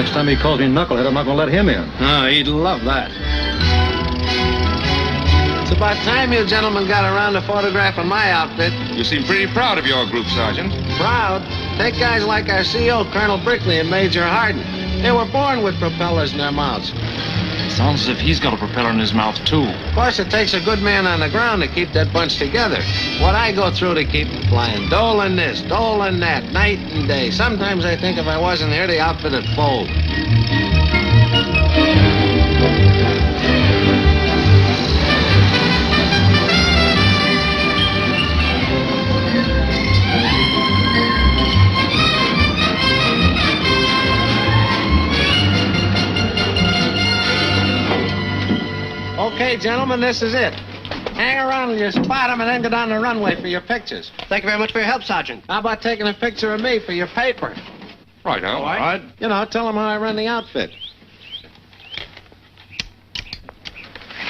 Next time he calls me knucklehead, I'm not going to let him in. Oh, he'd love that. It's about time you gentlemen got around to photographing my outfit. You seem pretty proud of your group, Sergeant. Proud? Take guys like our CO, Colonel Brickley, and Major Hardin. They were born with propellers in their mouths. Sounds as if he's got a propeller in his mouth, too. Of course, it takes a good man on the ground to keep that bunch together. What I go through to keep them flying. Dolan this, Dolan that, night and day. Sometimes I think if I wasn't here, the outfit would fold. Okay, gentlemen, this is it. Hang around and you spot them and then get on the runway for your pictures. Thank you very much for your help, Sergeant. How about taking a picture of me for your paper? Right, all right. You know, tell them how I run the outfit.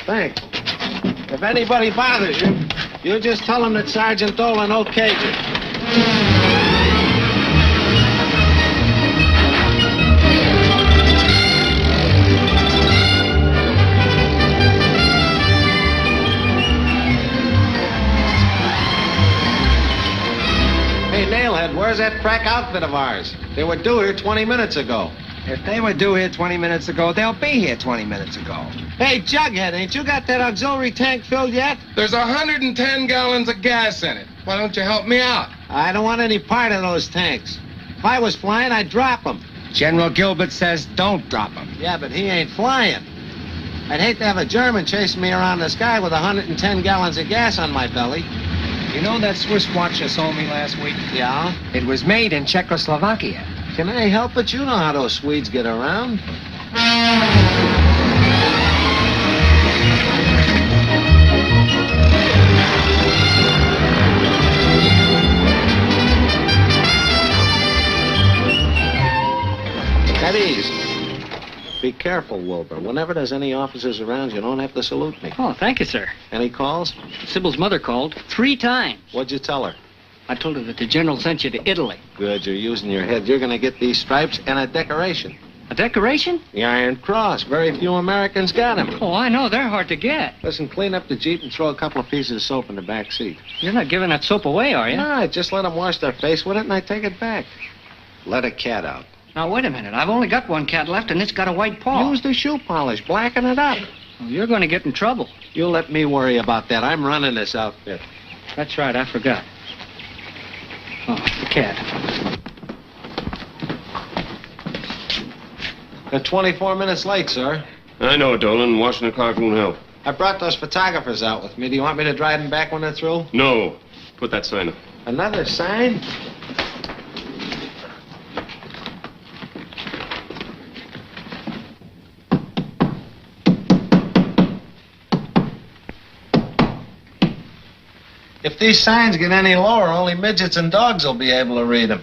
Thanks. If anybody bothers you, you just tell them that Sergeant Dolan okayed you. Where's that crack outfit of ours? They were due here 20 minutes ago. If they were due here 20 minutes ago, they'll be here 20 minutes ago. Hey, Jughead, ain't you got that auxiliary tank filled yet? There's 110 gallons of gas in it. Why don't you help me out? I don't want any part of those tanks. If I was flying, I'd drop them. General Gilbert says don't drop them. Yeah, but he ain't flying. I'd hate to have a German chasing me around the sky with 110 gallons of gas on my belly. You know that Swiss watch you sold me last week? Yeah? It was made in Czechoslovakia. Can I help it? You know how those Swedes get around. At ease. Be careful, Wilbur. Whenever there's any officers around, you don't have to salute me. Oh, thank you, sir. Any calls? Sybil's mother called 3 times. What'd you tell her? I told her that the general sent you to Italy. Good, you're using your head. You're going to get these stripes and a decoration. A decoration? The Iron Cross. Very few Americans got them. Oh, I know. They're hard to get. Listen, clean up the Jeep and throw a couple of pieces of soap in the back seat. You're not giving that soap away, are you? No, I just let them wash their face with it and I take it back. Let a cat out. Now, wait a minute. I've only got one cat left, and it's got a white paw. Use the shoe polish. Blacken it up. Well, you're going to get in trouble. You let me worry about that. I'm running this outfit. That's right. I forgot. Oh, the cat. They're 24 minutes late, sir. I know, Dolan. Washing the car won't help. I brought those photographers out with me. Do you want me to drive them back when they're through? No. Put that sign up. Another sign? If these signs get any lower, only midgets and dogs will be able to read them.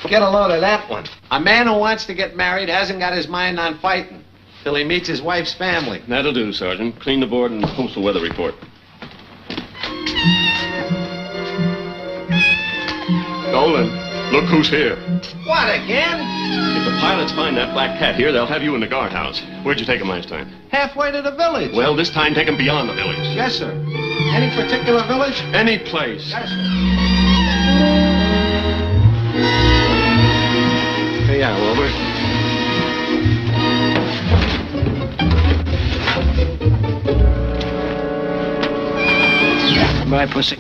Get a load of that one. A man who wants to get married hasn't got his mind on fighting till he meets his wife's family. That'll do, Sergeant. Clean the board and post the weather report. Dolan, look who's here. What, again? If the pilots find that black cat here, they'll have you in the guardhouse. Where'd you take him last time? Halfway to the village. Well, this time take him beyond the village. Yes, sir. Any particular village? Any place. Yes, sir. Here you are, Wilbur. Bye, pussy.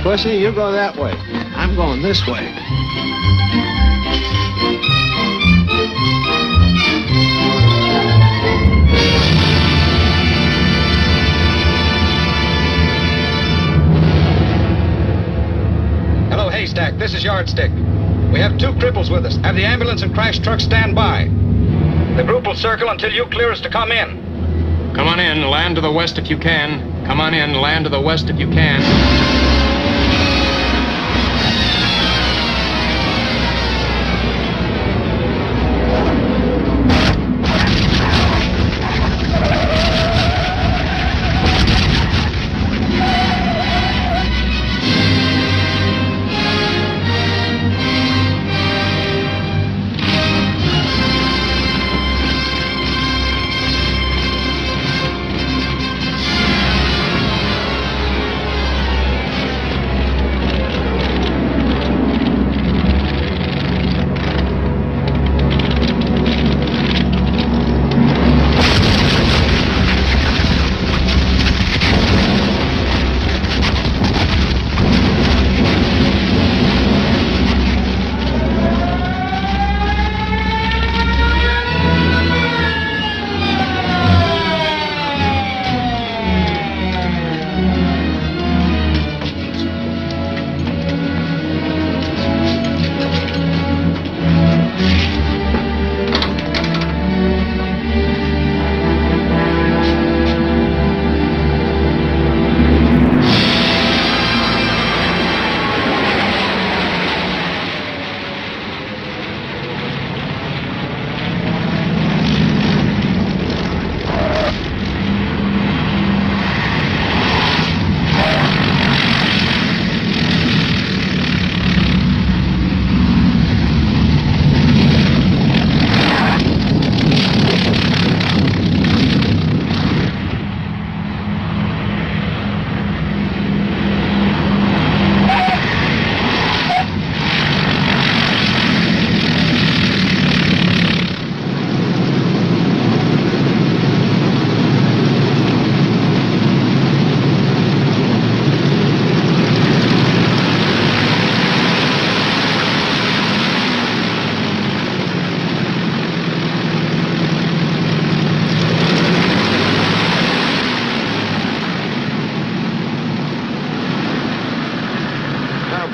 Pussy, you go that way. I'm going this way. Hello, Haystack. This is Yardstick. We have 2 cripples with us. Have the ambulance and crash truck stand by. The group will circle until you clear us to come in. Come on in. Land to the west if you can. Come on in. Land to the west if you can.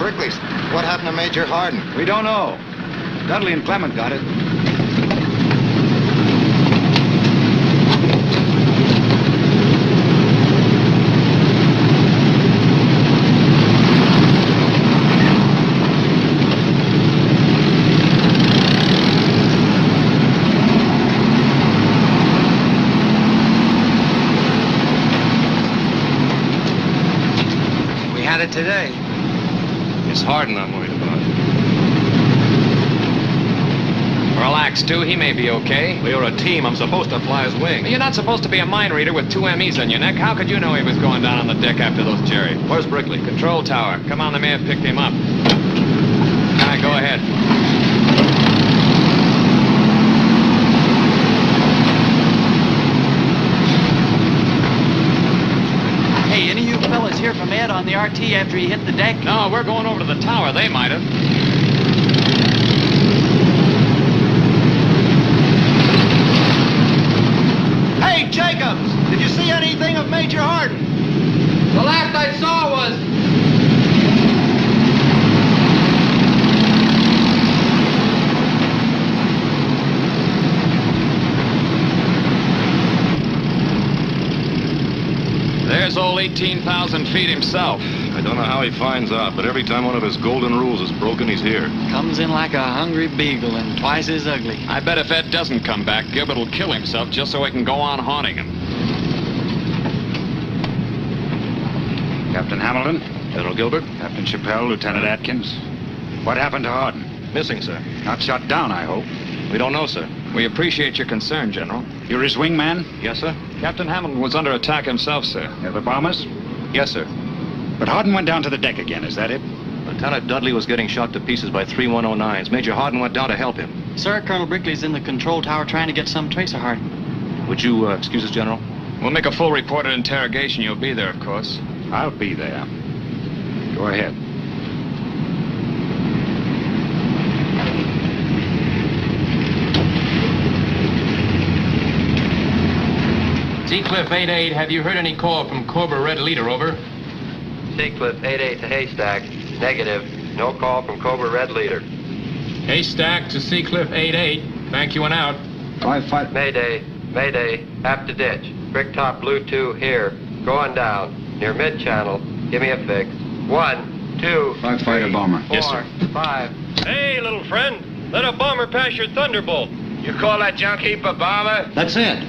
Brickley's. What happened to Major Hardin? We don't know. Dudley and Clement got it. We had it today. It's Hardin I'm worried about. Relax, Stu. He may be okay. We are a team. I'm supposed to fly his wing. You're not supposed to be a mind reader with 2 MEs on your neck. How could you know he was going down on the deck after those Jerry? Where's Brickley? Control tower. Come on, they may have picked him up. All right, go ahead. Hey, any of you fellas hear from Ed on the RT after he hit the deck? No, we're going over to the tower. They might have. Hey, Jacobs! Did you see anything of Major Hardin? The last I saw was... There's old 18,000 feet himself. I don't know how he finds out, but every time one of his golden rules is broken, he's here. Comes in like a hungry beagle and twice as ugly. I bet if Ed doesn't come back, Gilbert will kill himself just so he can go on haunting him. Captain Hamilton, General Gilbert? Captain Chappell, Lieutenant Atkins. What happened to Hardin? Missing, sir. Not shot down, I hope. We don't know, sir. We appreciate your concern, General. You're his wingman? Yes, sir? Captain Hamilton was under attack himself, sir. Near the bombers? Yes, sir. But Hardin went down to the deck again, is that it? Lieutenant Dudley was getting shot to pieces by 3109s. Major Hardin went down to help him. Sir, Colonel Brickley's in the control tower trying to get some trace of Hardin. Would you excuse us, General? We'll make a full report at interrogation. You'll be there, of course. I'll be there. Go ahead. Seacliff 8-8, have you heard any call from Cobra Red Leader, over? Seacliff 8-8 to Haystack. Negative. No call from Cobra Red Leader. Haystack to Seacliff 8-8. Thank you and out. 5-5. Mayday. Mayday. Apt to ditch. Bricktop Blue 2 here. Going down. Near mid-channel. Give me a fix. 1, 2, 5 fighter bomber. 4, Yes, sir. 5. Hey, little friend. Let a bomber pass your thunderbolt. You call that junk heap a bomber? That's it.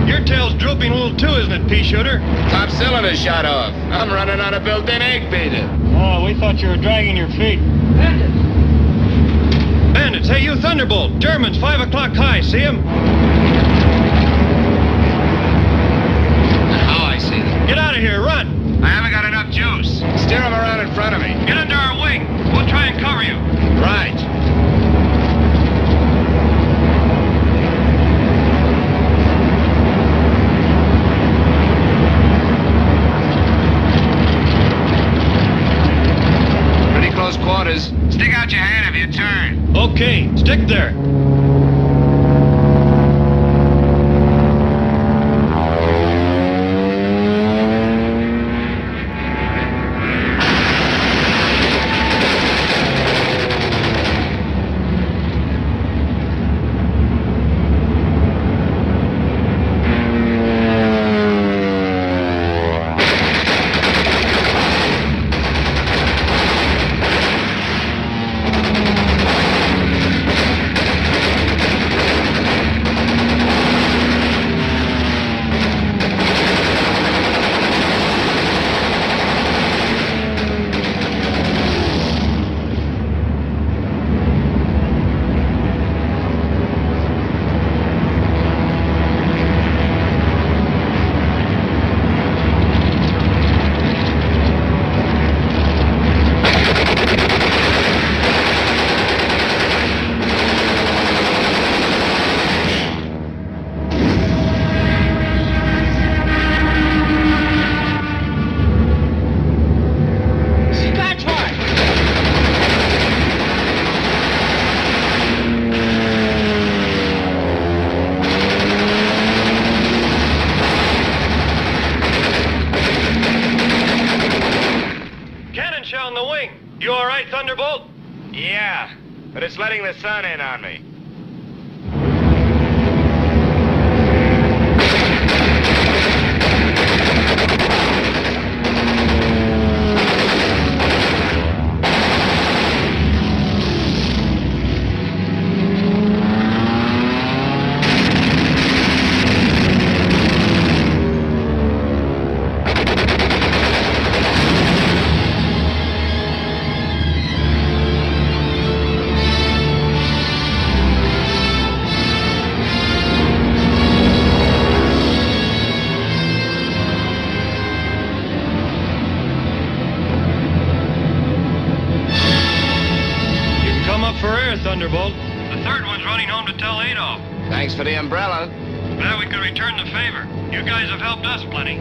Your tail's drooping a little too, isn't it, pea shooter? Top cylinder shot off. I'm running on a built-in egg beater. Oh, we thought you were dragging your feet. Bandits, hey, you Thunderbolt. Germans, 5 o'clock high. See him? How I see them? Get out of here, run. I haven't got enough juice. Steer them around in front of me. Get under our wing. We'll try and cover you. Right. Pretty close quarters. Stick out your hand if you turn. Okay, stick there. shell in the wing. You all right, Thunderbolt? Yeah, but it's letting the sun in on me. Thunderbolt. The third one's running home to tell Adolf. Thanks for the umbrella. Glad we could return the favor. You guys have helped us plenty.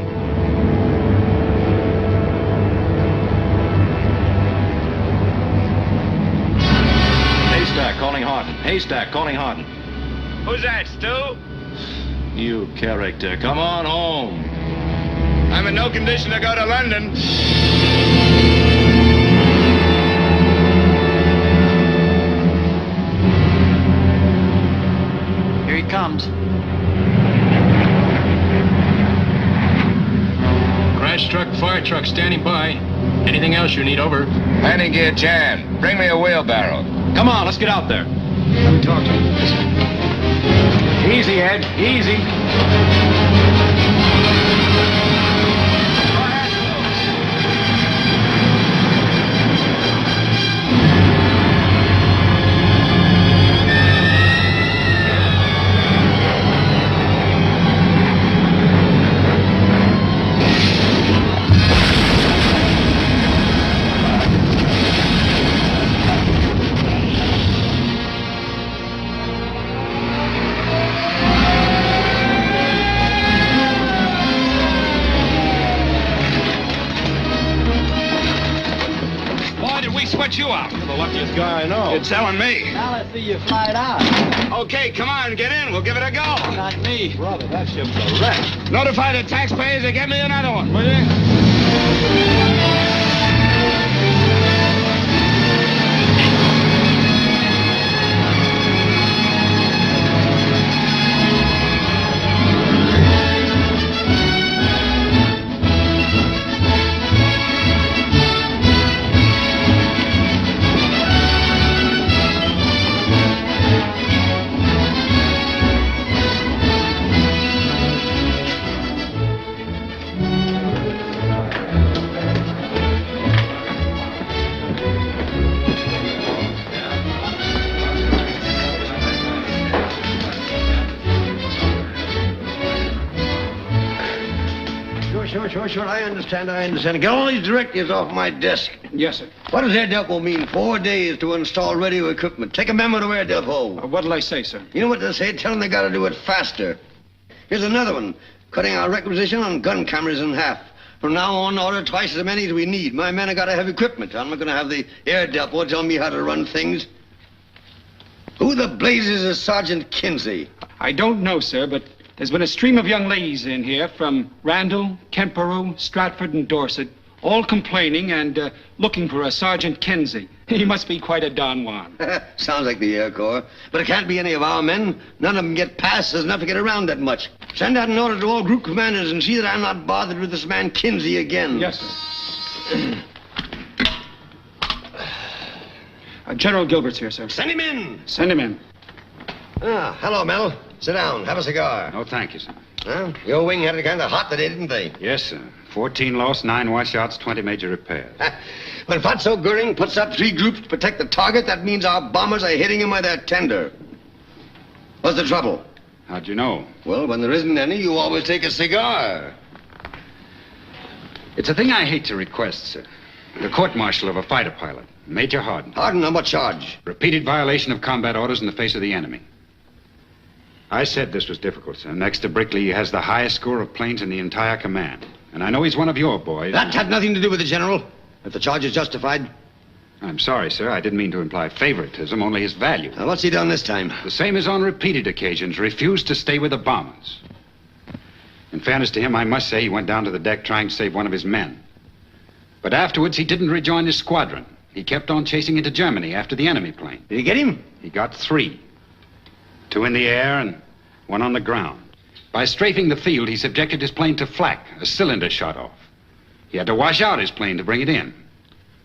Haystack calling Hardin. Haystack calling Hardin. Who's that, Stu? You character. Come on home. I'm in no condition to go to London. Here he comes. Crash truck, fire truck standing by. Anything else you need, over? Landing gear jammed. Bring me a wheelbarrow. Come on, let's get out there. Let me talk to him. Easy, Ed. Easy. You out. You're the luckiest guy I know. You're telling me. Now let's see you fly it out. Okay, come on, get in. We'll give it a go. Not me. Brother, that ship's a wreck. Notify the taxpayers to get me another one, will you? Sure, I understand. Get all these directives off my desk. Yes, sir. What does Air Depot mean? 4 days to install radio equipment. Take a memo to Air Depot. What'll I say, sir? You know what they say? Tell them they gotta do it faster. Here's another one. Cutting our requisition on gun cameras in half. From now on, order twice as many as we need. My men have gotta have equipment. I'm not gonna have the Air Depot tell me how to run things. Who the blazes is Sergeant Kinsey? I don't know, sir, but there's been a stream of young ladies in here from Randall, Kemperow, Stratford, and Dorset, all complaining and looking for a Sergeant Kinsey. He must be quite a Don Juan. Sounds like the Air Corps. But it can't be any of our men. None of them get past. There's enough to get around that much. Send out an order to all group commanders and see that I'm not bothered with this man Kinsey again. Yes, sir. General Gilbert's here, sir. Send him in. Send him in. Ah, hello, Mel. Sit down. Have a cigar. No, thank you, sir. Huh? Your wing had it kind of hot today, didn't they? Yes, sir. 14 lost, 9 washouts, 20 major repairs. When Fatso Goering puts up 3 groups to protect the target, that means our bombers are hitting him with their tender. What's the trouble? How'd you know? Well, when there isn't any, you always take a cigar. It's a thing I hate to request, sir. The court-martial of a fighter pilot, Major Hardin. Hardin, on what charge? Repeated violation of combat orders in the face of the enemy. I said this was difficult, sir. Next to Brickley, he has the highest score of planes in the entire command. And I know he's one of your boys. That had nothing to do with it, General. If the charge is justified. I'm sorry, sir. I didn't mean to imply favoritism, only his value. Now, what's he done this time? The same as on repeated occasions. Refused to stay with the bombers. In fairness to him, I must say he went down to the deck trying to save one of his men. But afterwards, he didn't rejoin his squadron. He kept on chasing into Germany after the enemy plane. Did he get him? He got 3. 2 in the air and 1 on the ground. By strafing the field, he subjected his plane to flak, a cylinder shot off. He had to wash out his plane to bring it in.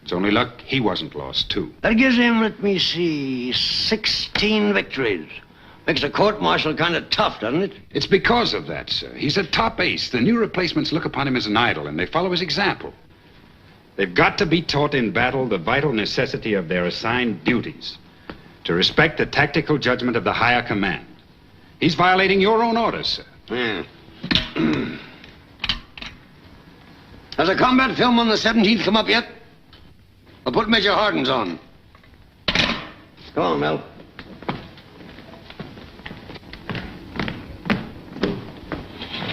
It's only luck he wasn't lost, too. That gives him, let me see, 16 victories. Makes a court-martial kind of tough, doesn't it? It's because of that, sir. He's a top ace. The new replacements look upon him as an idol, and they follow his example. They've got to be taught in battle the vital necessity of their assigned duties, to respect the tactical judgment of the higher command. He's violating your own orders, sir. Yeah. Has a combat film on the 17th come up yet? I'll put Major Hardin's on. Come on, Mel.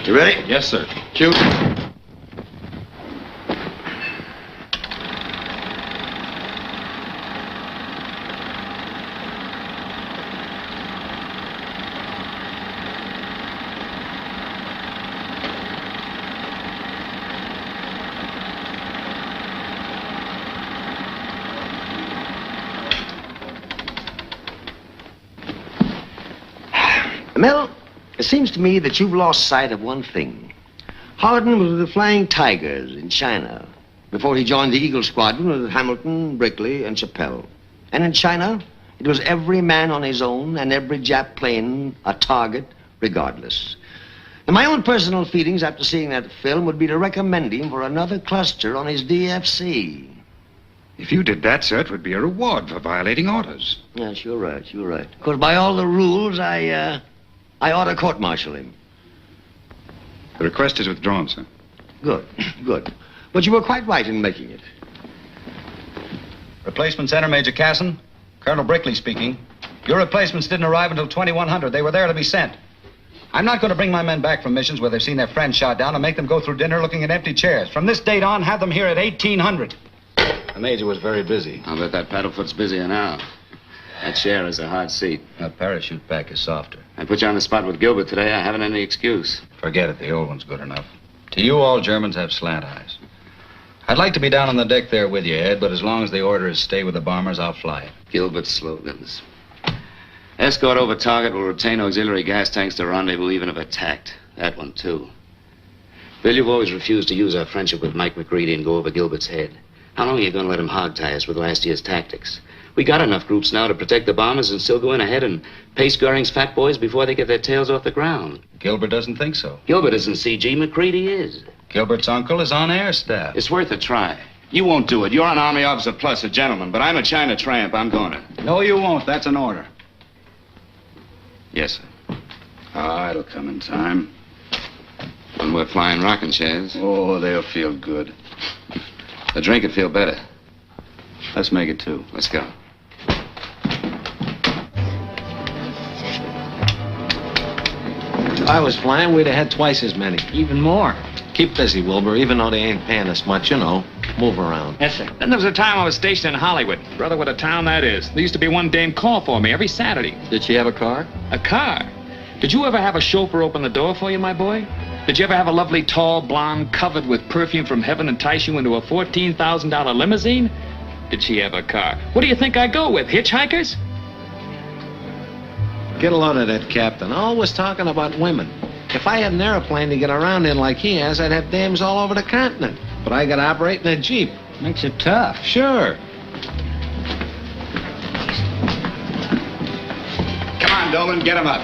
You ready? Yes, sir. Shoot. Mel, it seems to me that you've lost sight of one thing. Hardin was with the Flying Tigers in China before he joined the Eagle Squadron with Hamilton, Brickley, and Chappell. And in China, it was every man on his own and every Jap plane a target regardless. And my own personal feelings after seeing that film would be to recommend him for another cluster on his DFC. If you did that, sir, it would be a reward for violating orders. Yes, you're right, you're right. Because by all the rules, I ought to court-martial him. The request is withdrawn, sir. Good, good. But you were quite right in making it. Replacement center, Major Casson. Colonel Brickley speaking. Your replacements didn't arrive until 2100. They were there to be sent. I'm not going to bring my men back from missions where they've seen their friends shot down and make them go through dinner looking at empty chairs. From this date on, have them here at 1800. The Major was very busy. I'll bet that paddlefoot's busier now. That chair is a hard seat. That parachute pack is softer. I put you on the spot with Gilbert today. I haven't any excuse. Forget it. The old one's good enough. To you, all Germans have slant eyes. I'd like to be down on the deck there with you, Ed, but as long as the order is stay with the bombers, I'll fly it. Gilbert's slogans. Escort over target will retain auxiliary gas tanks to rendezvous even if attacked. That one, too. Bill, you've always refused to use our friendship with Mike McCready and go over Gilbert's head. How long are you going to let him hog-tie us with last year's tactics? We got enough groups now to protect the bombers and still go in ahead and pace Goring's fat boys before they get their tails off the ground. Gilbert doesn't think so. Gilbert isn't CG. McCready is. Gilbert's uncle is on air staff. It's worth a try. You won't do it. You're an Army officer plus a gentleman, but I'm a China tramp. I'm going to. No, you won't. That's an order. Yes, sir. Ah, it'll come in time. When we're flying rocking chairs. Oh, they'll feel good. The drink would feel better. Let's make it 2. Let's go. If I was flying, we'd have had twice as many. Even more. Keep busy, Wilbur, even though they ain't paying us much, you know. Move around. Yes, sir. Then there was a time I was stationed in Hollywood. Brother, what a town that is. There used to be one dame call for me every Saturday. Did she have a car? A car? Did you ever have a chauffeur open the door for you, my boy? Did you ever have a lovely, tall, blonde, covered with perfume from heaven entice you into a $14,000 limousine? Did she have a car? What do you think I go with, hitchhikers? Get a load of that captain. Always talking about women. If I had an airplane to get around in like he has, I'd have dames all over the continent. But I gotta operate in a Jeep. Makes it tough. Sure. Come on, Dolan, get him up.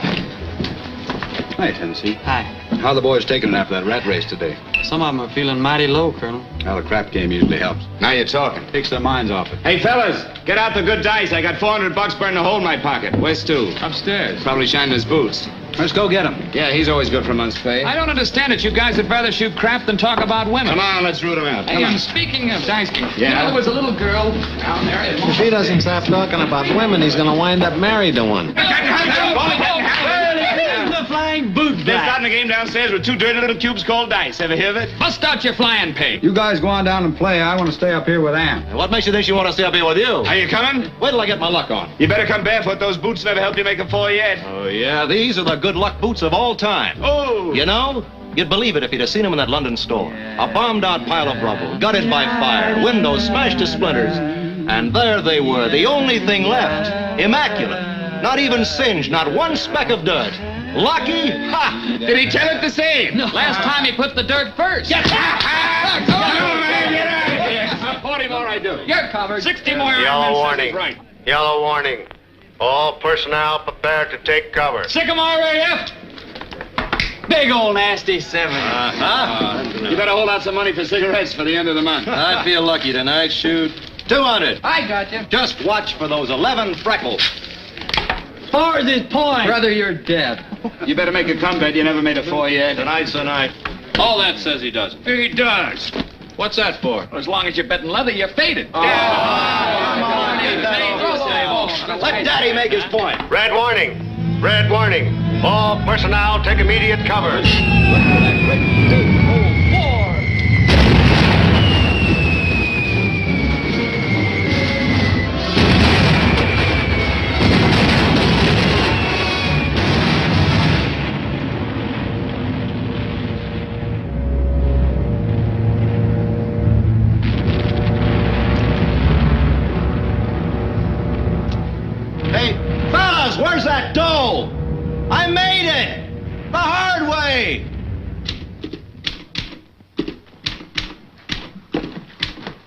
Hi, Tennessee. Hi. How the boys taking it after that rat race today? Some of them are feeling mighty low, Colonel. Well, the crap game usually helps. Now you're talking. Takes their minds off it. Hey, fellas, get out the good dice. I got $400 burning a hole in my pocket. Where's Stu? Upstairs. Probably shining his boots. Let's go get him. Yeah, he's always good for a month's pay. I don't understand it. You guys would rather shoot crap than talk about women. Come on, let's root him out. Hey, Come on. speaking of dice games, Yeah? you know, there was a little girl down there. If he doesn't stop talking about women, he's gonna wind up married to one. The flying boot They're starting a game downstairs with 2 dirty little cubes called dice. Ever hear of it? Bust out your flying pig. You guys go on down and play. I want to stay up here with Ann. What makes you think she want to stay up here with you? Are you coming? Wait till I get my luck on. You better come barefoot. Those boots never helped you make a fall yet. Oh, yeah, these are the good luck boots of all time. Oh! You know, You'd believe it if you'd have seen him in that London store. A bombed-out pile of rubble, gutted by fire, windows smashed to splinters. And there they were, the only thing left. Immaculate. Not even singed, not one speck of dirt. Lucky? Ha! Did he tell it the same? No. Last time he put the dirt first. Yes. Come on, man, get out of here. 40 more I do. You're covered. 60 more. Yellow warning. Right. Yellow warning. All personnel prepared to take cover. Sycamore AF. Big old nasty 7. You better hold out some money for cigarettes for the end of the month. I feel lucky tonight. Shoot. 200. I got you. Just watch for those 11 freckles. Farthest point. Brother, you're dead. You better make a comeback. You never made a 4 yet. Tonight's the night. All that says he doesn't. He does. What's that for? Well, as long as you're betting leather, you're faded. Let Daddy make his point. Red warning. Red warning. All personnel take immediate cover. Hey, fellas, where's that dough? I made it! The hard way!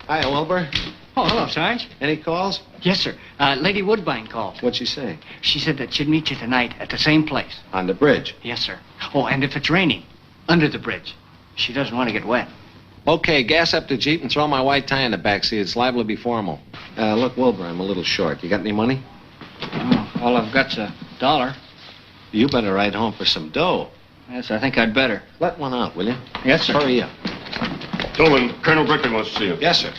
Hiya, Wilbur. Oh, hello, Sarge. Any calls? Yes, sir. Lady Woodbine called. What'd she say? She said that she'd meet you tonight at the same place. On the bridge. Yes, sir. Oh, and if it's raining, under the bridge. She doesn't want to get wet. Okay, gas up the Jeep and throw my white tie in the backseat. It's liable to be formal. Look, Wilbur, I'm a little short. You got any money? Oh, all I've got's $1. You better ride home for some dough. Yes, I think I'd better. Let one out, will you? Yes, sir. Hurry up. Dolan, Colonel Brickley wants to see you. Yes, sir.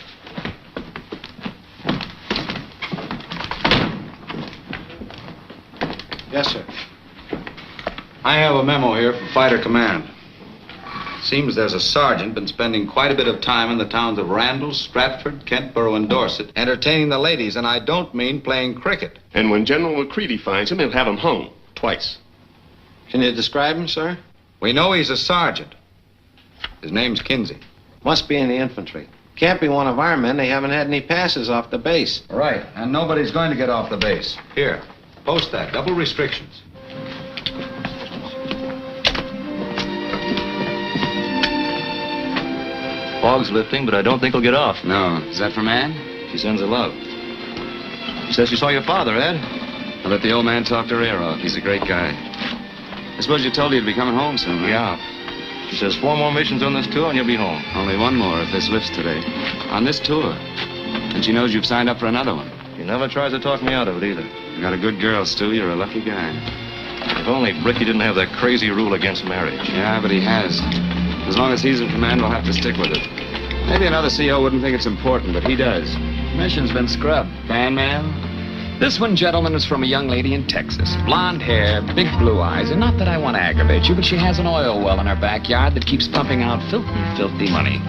Yes, sir. I have a memo here from Fighter Command. Seems there's a sergeant been spending quite a bit of time in the towns of Randall, Stratford, Kentborough, and Dorset, entertaining the ladies, and I don't mean playing cricket. And when General McCready finds him, he'll have him hung twice. Can you describe him, sir? We know he's a sergeant. His name's Kinsey. Must be in the infantry. Can't be one of our men. They haven't had any passes off the base. Right, and nobody's going to get off the base. Here, post that. Double restrictions. Fog's lifting, but I don't think he'll get off. No. Is that from Ann? She sends her love. She says she saw your father, Ed. I'll let the old man talk her ear off. He's a great guy. I suppose you told her you'd be coming home soon, huh? Yeah. She says 4 more missions on this tour and you'll be home. Only 1 more if this lifts today. On this tour. And she knows you've signed up for another one. She never tries to talk me out of it either. You got a good girl, Stu. You're a lucky guy. If only Bricky didn't have that crazy rule against marriage. Yeah, but he has. As long as he's in command, we'll have to stick with it. Maybe another CO wouldn't think it's important, but he does. Mission's been scrubbed. Fan mail? This one, gentlemen, is from a young lady in Texas. Blonde hair, big blue eyes, and not that I want to aggravate you, but she has an oil well in her backyard that keeps pumping out filthy money.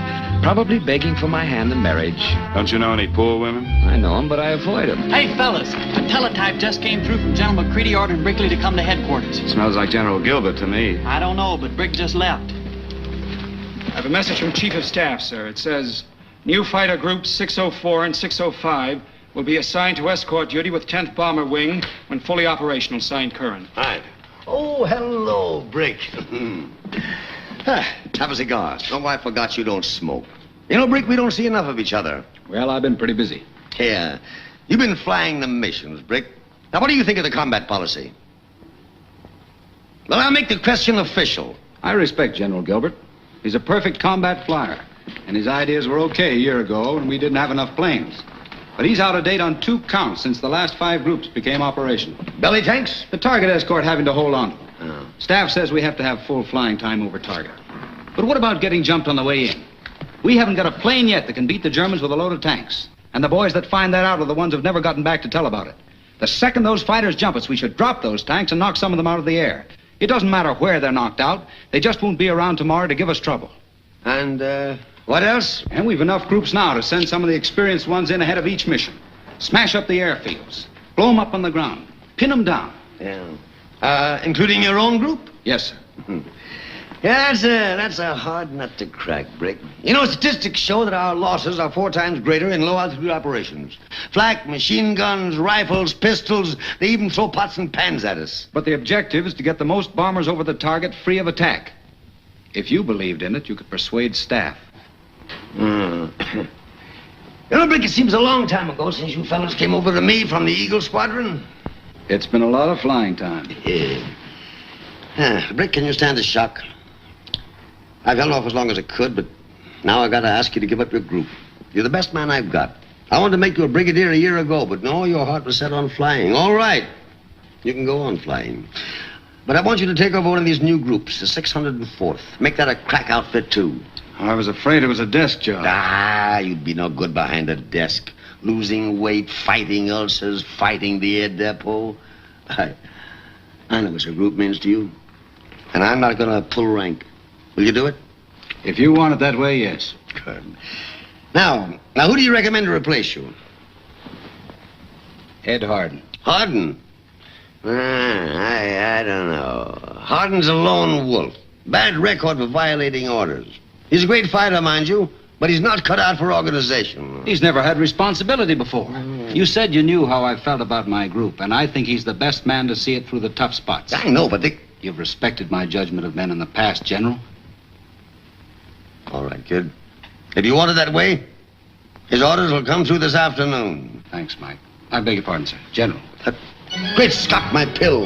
Probably begging for my hand in marriage. Don't you know any poor women? I know them, but I avoid them. Hey, fellas, a teletype just came through from General McCready ordering Brickley to come to headquarters. Smells like General Gilbert to me. I don't know, but Brick just left. I have a message from Chief of Staff, sir. It says, new fighter groups 604 and 605 will be assigned to escort duty with 10th Bomber Wing when fully operational. Signed, Curran. Right. Oh, hello, Brick. Have a cigar. Oh, I forgot you don't smoke. You know, Brick, we don't see enough of each other. Well, I've been pretty busy. Yeah. You've been flying the missions, Brick. Now, what do you think of the combat policy? Well, I'll make the question official. I respect General Gilbert. He's a perfect combat flyer. And his ideas were okay a year ago when we didn't have enough planes. But he's out of date on 2 counts since the last 5 groups became operational. Belly tanks? The target escort having to hold on to them. Oh. Staff says we have to have full flying time over target. But what about getting jumped on the way in? We haven't got a plane yet that can beat the Germans with a load of tanks. And the boys that find that out are the ones who've never gotten back to tell about it. The second those fighters jump us, we should drop those tanks and knock some of them out of the air. It doesn't matter where they're knocked out. They just won't be around tomorrow to give us trouble. And, what else? And we've enough groups now to send some of the experienced ones in ahead of each mission. Smash up the airfields. Blow them up on the ground. Pin them down. Yeah. Including your own group? Yes, sir. Yeah, that's a hard nut to crack, Brick. You know, statistics show that our losses are 4 times greater in low-altitude operations. Flak, machine guns, rifles, pistols, they even throw pots and pans at us. But the objective is to get the most bombers over the target free of attack. If you believed in it, you could persuade staff. You know, Brick, it seems a long time ago since you fellas came over to me from the Eagle Squadron. It's been a lot of flying time. Yeah. Brick, can you stand the shock? I've held off as long as I could, but now I gotta ask you to give up your group. You're the best man I've got. I wanted to make you a brigadier a year ago, but no, your heart was set on flying. All right. You can go on flying. But I want you to take over one of these new groups, the 604th. Make that a crack outfit, too. I was afraid it was a desk job. Ah, you'd be no good behind a desk. Losing weight, fighting ulcers, fighting the air depot. I know what your group means to you. And I'm not gonna pull rank. Will you do it? If you want it that way, yes. Good. Now, who do you recommend to replace you? Ed Hardin. Hardin? I don't know. Hardin's a lone wolf. Bad record for violating orders. He's a great fighter, mind you, but he's not cut out for organization. He's never had responsibility before. You said you knew how I felt about my group, and I think he's the best man to see it through the tough spots. I know, but You've respected my judgment of men in the past, General. All right, kid. If you want it that way, his orders will come through this afternoon. Thanks, Mike. I beg your pardon, sir. General. Great Scott, my pill.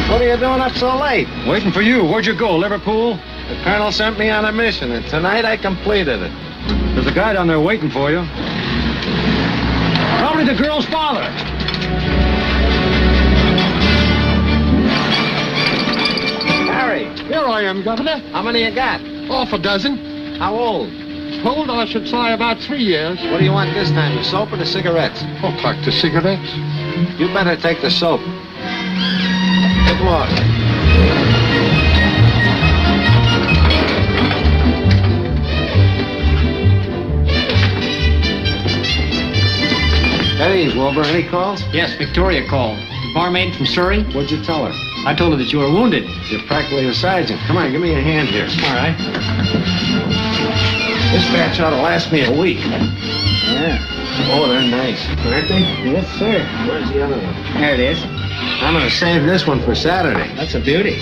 What are you doing up so late? Waiting for you. Where'd you go, Liverpool? The colonel sent me on a mission, and tonight I completed it. There's a guy down there waiting for you. Probably the girl's father. Harry. Here I am, Governor. How many you got? Half a dozen. How old? Told I should try about 3 years. What do you want this time, the soap or the cigarettes? Oh, like the cigarettes. You better take the soap. Good luck. Hey, Wilbur, any calls? Yes, Victoria called. Barmaid from Surrey. What'd you tell her? I told her that you were wounded. You're practically a sergeant. Come on, give me a hand here. All right. This batch ought to last me a week. Yeah. Oh, they're nice. Aren't they? Yes, sir. Where's the other one? There it is. I'm going to save this one for Saturday. That's a beauty.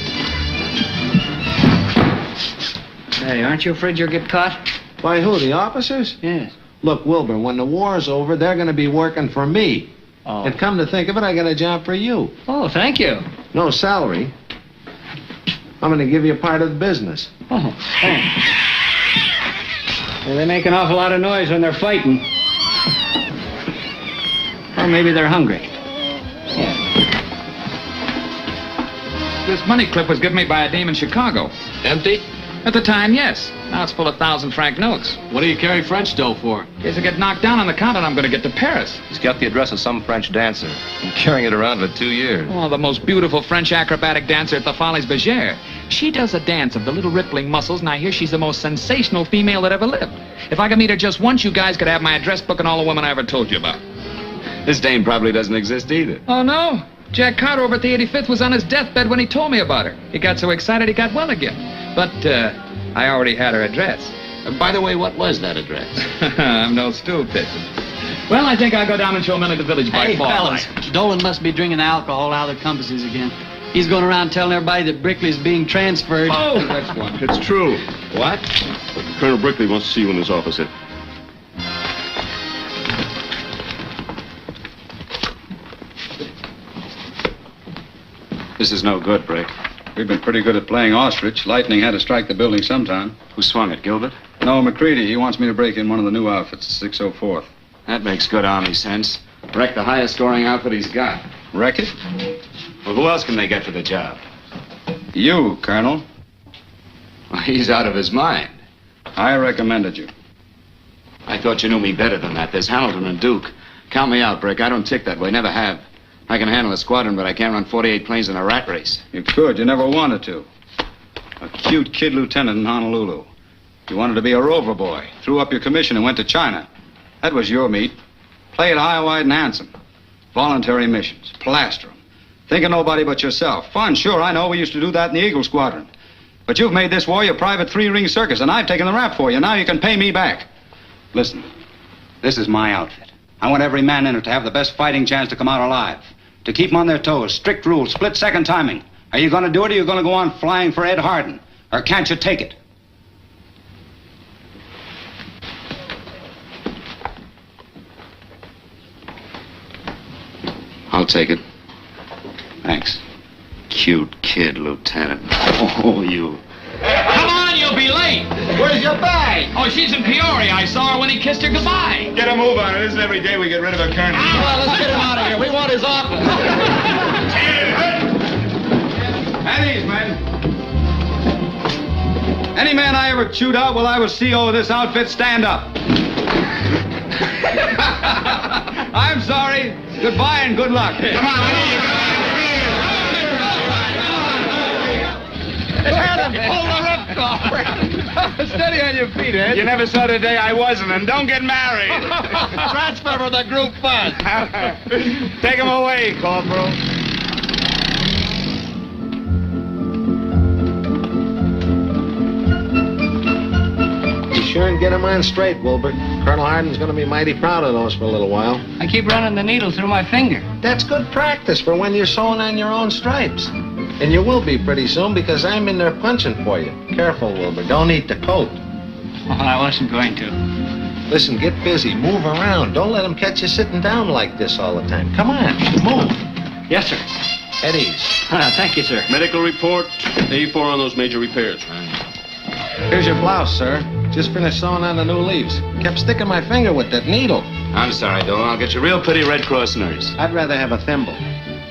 Hey, aren't you afraid you'll get caught? By who, the officers? Yes. Look, Wilbur, when the war's over, they're going to be working for me. Oh. And come to think of it, I got a job for you. Oh, thank you. No salary. I'm going to give you a part of the business. Oh, thanks. Well, they make an awful lot of noise when they're fighting. Or maybe they're hungry. Yeah. This money clip was given me by a dame in Chicago. Empty? At the time, yes. Now it's full of 1,000-franc notes. What do you carry French dough for? In case I get knocked down on the counter, I'm going to get to Paris. He's got the address of some French dancer. Been carrying it around for 2 years. Oh, the most beautiful French acrobatic dancer at the Folies Bergère. She does a dance of the little rippling muscles, and I hear she's the most sensational female that ever lived. If I could meet her just once, you guys could have my address book and all the women I ever told you about. This dame probably doesn't exist either. Oh, no? Jack Carter over at the 85th was on his deathbed when he told me about her. He got so excited he got well again. But, I already had her address. By the way, what was that address? I'm no stool pigeon. Well, I think I'll go down and show men at the village by Hey, fall. fellas, Dolan must be drinking alcohol out of the compasses again. He's going around telling everybody that Brickley's being transferred. Oh, that's one. It's true. What? Colonel Brickley wants to see you in his office. This is no good, Brick. We've been pretty good at playing ostrich. Lightning had to strike the building sometime. Who swung it, Gilbert? No, McCready. He wants me to break in one of the new outfits, 604th. That makes good Army sense. Wreck the highest scoring outfit he's got. Wreck it? Well, who else can they get for the job? You, Colonel. Well, he's out of his mind. I recommended you. I thought you knew me better than that. There's Hamilton and Duke. Count me out, Brick. I don't tick that way. Never have. I can handle a squadron, but I can't run 48 planes in a rat race. You could. You never wanted to. A cute kid lieutenant in Honolulu. You wanted to be a rover boy. Threw up your commission and went to China. That was your meat. Play it high, wide, and handsome. Voluntary missions. Plaster 'em. Think of nobody but yourself. Fun, sure, I know. We used to do that in the Eagle Squadron. But you've made this war your private three-ring circus, and I've taken the rap for you. Now you can pay me back. Listen, this is my outfit. I want every man in it to have the best fighting chance to come out alive. To keep them on their toes. Strict rules, split-second timing. Are you going to do it, or are you going to go on flying for Ed Hardin? Or can't you take it? I'll take it. Thanks. Cute kid, Lieutenant. Oh, you. Come on, you'll be late. Where's your bag? Oh, she's in Peoria. I saw her when he kissed her goodbye. Get a move on it. This is every day we get rid of a colonel. Well, let's get him out of here. We want his office. At ease, men. Any man I ever chewed out while I was CO of this outfit, stand up. I'm sorry. Goodbye and good luck. Come on, Hold the rip Steady on your feet, Ed. You never saw the day I wasn't, and don't get married. Transfer for the group fund. Take him away, Corporal. Be sure and get him on straight, Wilbur. Colonel Hardin's going to be mighty proud of those for a little while. I keep running the needle through my finger. That's good practice for when you're sewing on your own stripes. And you will be pretty soon because I'm in there punching for you. Careful, Wilbur. Don't eat the coat. Well, I wasn't going to. Listen, get busy. Move around. Don't let them catch you sitting down like this all the time. Come on. Move. Yes, sir. At ease. Thank you, sir. Medical report, A4 on those major repairs. Here's your blouse, sir. Just finished sewing on the new leaves. Kept sticking my finger with that needle. I'm sorry, Dolan. I'll get you a real pretty Red Cross nurse. I'd rather have a thimble.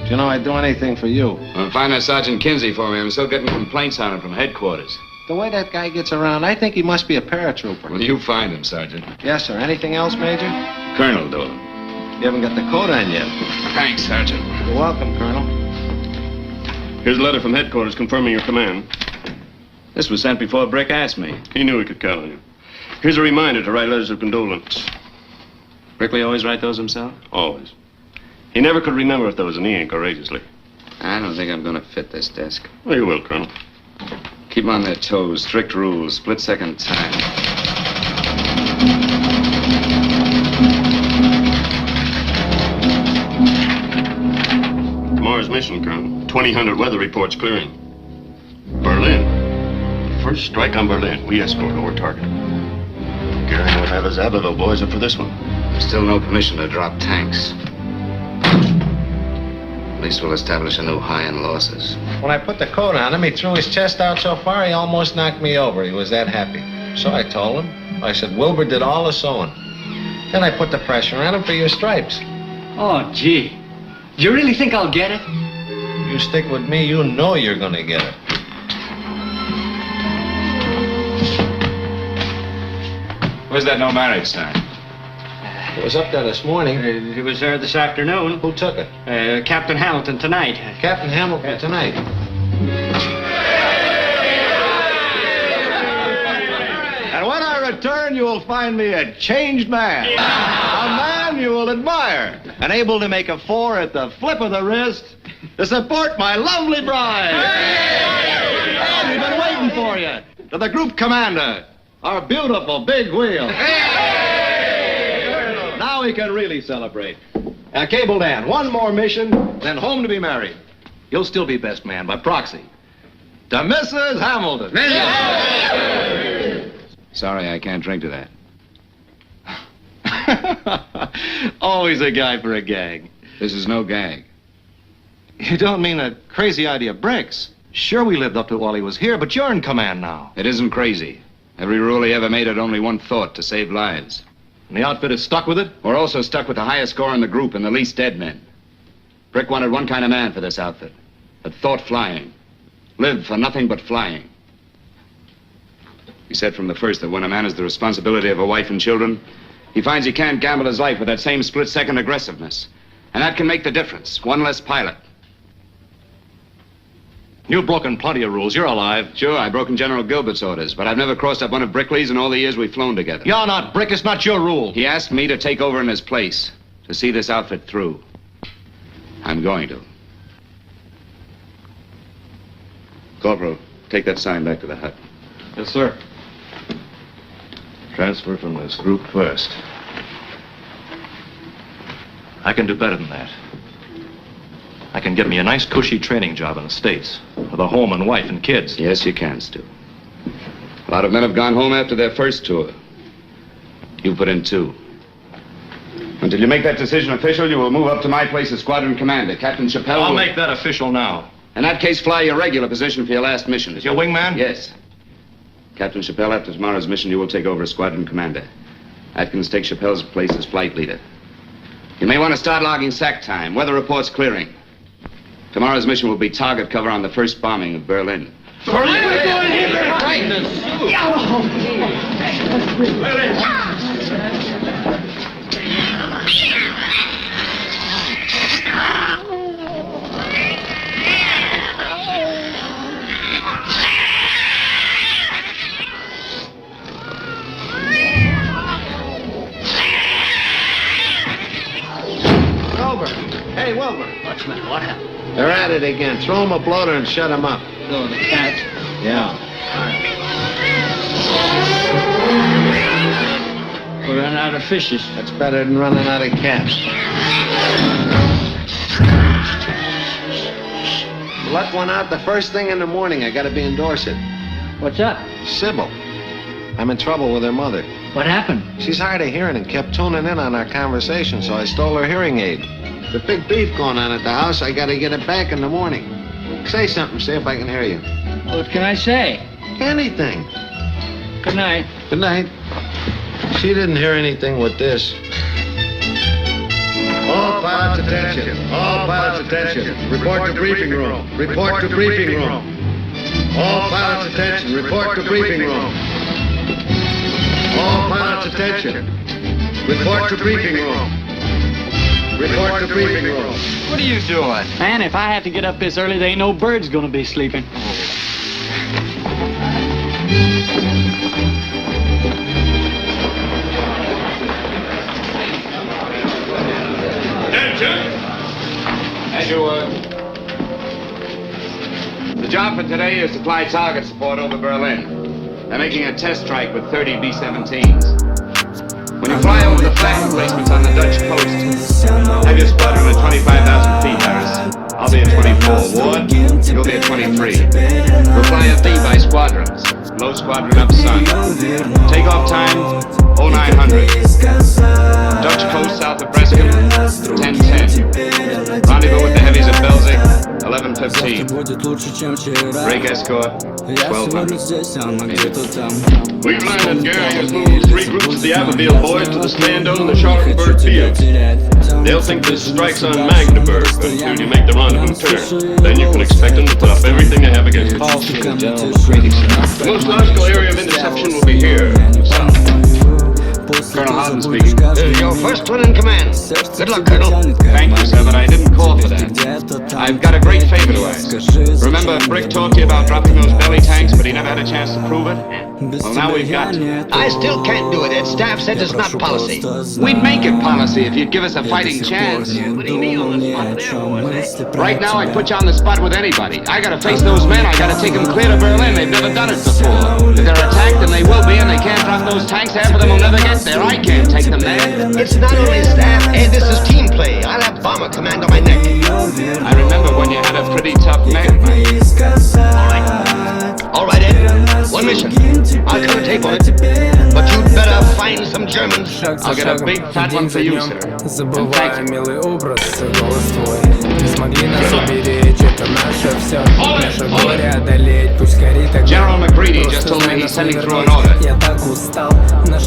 Do you know I'd do anything for you? Well, find that Sergeant Kinsey for me. I'm still getting complaints on him from headquarters. The way that guy gets around, I think he must be a paratrooper. Well, you find him, Sergeant. Yes, sir. Anything else, Major? Colonel Dolan. You haven't got the coat on yet. Thanks, Sergeant. You're welcome, Colonel. Here's a letter from headquarters confirming your command. This was sent before Brick asked me. He knew he could count on you. Here's a reminder to write letters of condolence. Brickley always write those himself? Always. He never could remember if there was an E in courageously. I don't think I'm going to fit this desk. Well, you will, Colonel. Keep them on their toes. Strict rules. Split-second time. Tomorrow's mission, Colonel. 2000 weather reports clearing. Berlin. First strike on Berlin. We escort over target. Gary won't have his Abbeville boys up for this one. There's still no permission to drop tanks. At least we'll establish a new high in losses. When I put the coat on him, he threw his chest out so far he almost knocked me over. He was that happy. So I told him. I said, Wilbur did all the sewing. Then I put the pressure on him for your stripes. Oh, gee. Do you really think I'll get it? You stick with me, you know you're going to get it. Where's that no marriage sign? It was up there this morning. It was there this afternoon. Who took it? Captain Hamilton tonight. Captain Hamilton tonight. And when I return, you will find me a changed man. A man you will admire. And able to make a 4 at the flip of the wrist to support my lovely bride. And we've been waiting for you. To the group commander, our beautiful big wheel. Now we can really celebrate. Cable Dan, one more mission, then home to be married. You'll still be best man by proxy. To Mrs. Hamilton. Sorry, I can't drink to that. Always a guy for a gag. This is no gag. You don't mean a crazy idea of Bricks? Sure, we lived up to it while he was here, but you're in command now. It isn't crazy. Every rule he ever made had only one thought, to save lives. And the outfit is stuck with it? We're also stuck with the highest score in the group and the least dead men. Brick wanted one kind of man for this outfit. That thought flying. Lived for nothing but flying. He said from the first that when a man has the responsibility of a wife and children, he finds he can't gamble his life with that same split-second aggressiveness. And that can make the difference. One less pilot. You've broken plenty of rules. You're alive. Sure, I've broken General Gilbert's orders, but I've never crossed up one of Brickley's in all the years we've flown together. You're not Brick. It's not your rule. He asked me to take over in his place, to see this outfit through. I'm going to. Corporal, take that sign back to the hut. Yes, sir. Transfer from this group first. I can do better than that. I can get me a nice cushy training job in the States with a home and wife and kids. Yes, you can, Stu. A lot of men have gone home after their first tour. You put in 2. Until you make that decision official, you will move up to my place as squadron commander. Captain Chappelle I'll will... make that official now. In that case, fly your regular position for your last mission. Is your wingman? Yes. Captain Chappelle, after tomorrow's mission, you will take over as squadron commander. Atkins takes Chappelle's place as flight leader. You may want to start logging sack time. Weather reports clearing. Tomorrow's mission will be target cover on the first bombing of Berlin. Hey, Wilbur. What's the matter? What happened? They're at it again. Throw them a bloater and shut them up. Oh, the cats? Yeah. We're running out of fishes. That's better than running out of cats. Let one out the first thing in the morning. I gotta be in Dorset. What's up? Sybil. I'm in trouble with her mother. What happened? She's hard of hearing and kept tuning in on our conversation, so I stole her hearing aid. The big beef going on at the house, I gotta get it back in the morning. Say something, see if I can hear you. What can I say? Anything. Good night. Good night. She didn't hear anything with this. All pilots attention. All pilots attention. Report to briefing room. Report to briefing room. All pilots attention. Report to briefing room. All pilots attention. Report to briefing room. Report to briefing room. What are you doing? Man, if I have to get up this early, there ain't no birds gonna be sleeping. Attention! As you were. The job for today is to fly target support over Berlin. They're making a test strike with 30 B-17s. When you fly over the flag emplacements on the Dutch coast, have your squadron at 25,000 feet, Harris. I'll be at 24. Ward, you'll be at 23. We'll fly a V by squadrons. Low squadron up sun. Takeoff time, 0900. Dutch coast south of Brescia, 10:10. Rendezvous with the heavies at Belzig, 11:15. Break escort, 1200. We've learned that Goering has moved 3 groups of the Abbeville boys to the Spandau and the Charlottenburg fields. They'll think this strike's on Magdeburg until you make the rendezvous turn. Then you can expect them to put up everything they have against you. The most logical area of interception will be here. Colonel Hardin speaking. Your first one in command. Good luck, Colonel. Thank you, sir, but I didn't call for that. I've got a great favor to ask. Remember, Brick talked to you about dropping those belly tanks, but he never had a chance to prove it? Well, now we've got to. I still can't do it, Ed. Staff said it's not policy. We'd make it policy if you'd give us a fighting chance. Right now, I'd put you on the spot with anybody. I gotta face those men. I gotta take them clear to Berlin. They've never done it before. If they're attacked, then they will be, and they can't drop those tanks. Half of them will never get there. I can't take them there. It's not only staff, Ed. This is team play. I'll have bomber command on my neck. I remember when you had a pretty tough neck. All right, Ed. One mission. I'll cut a tape on it. But you'd better find some Germans. I'll get a big fat one for you, sir. Забывая милый образ, голос твой. Не смогли нас уберечь, это наше все. Наше горе одолеть, пусть горит огонь. General McCready just told me he's sending through an order. Я так устал.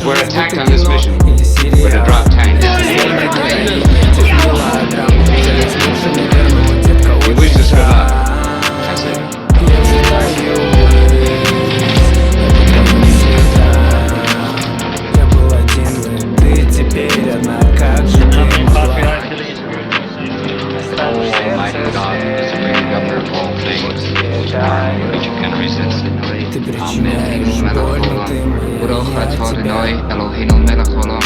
We're attacked on this mission. We're to drop tanks. He wishes for luck. That's it. Almighty God, the supreme governor of all things, which you can resist and create. Amen. Baruch atah Adonai Eloheinu melech haolam.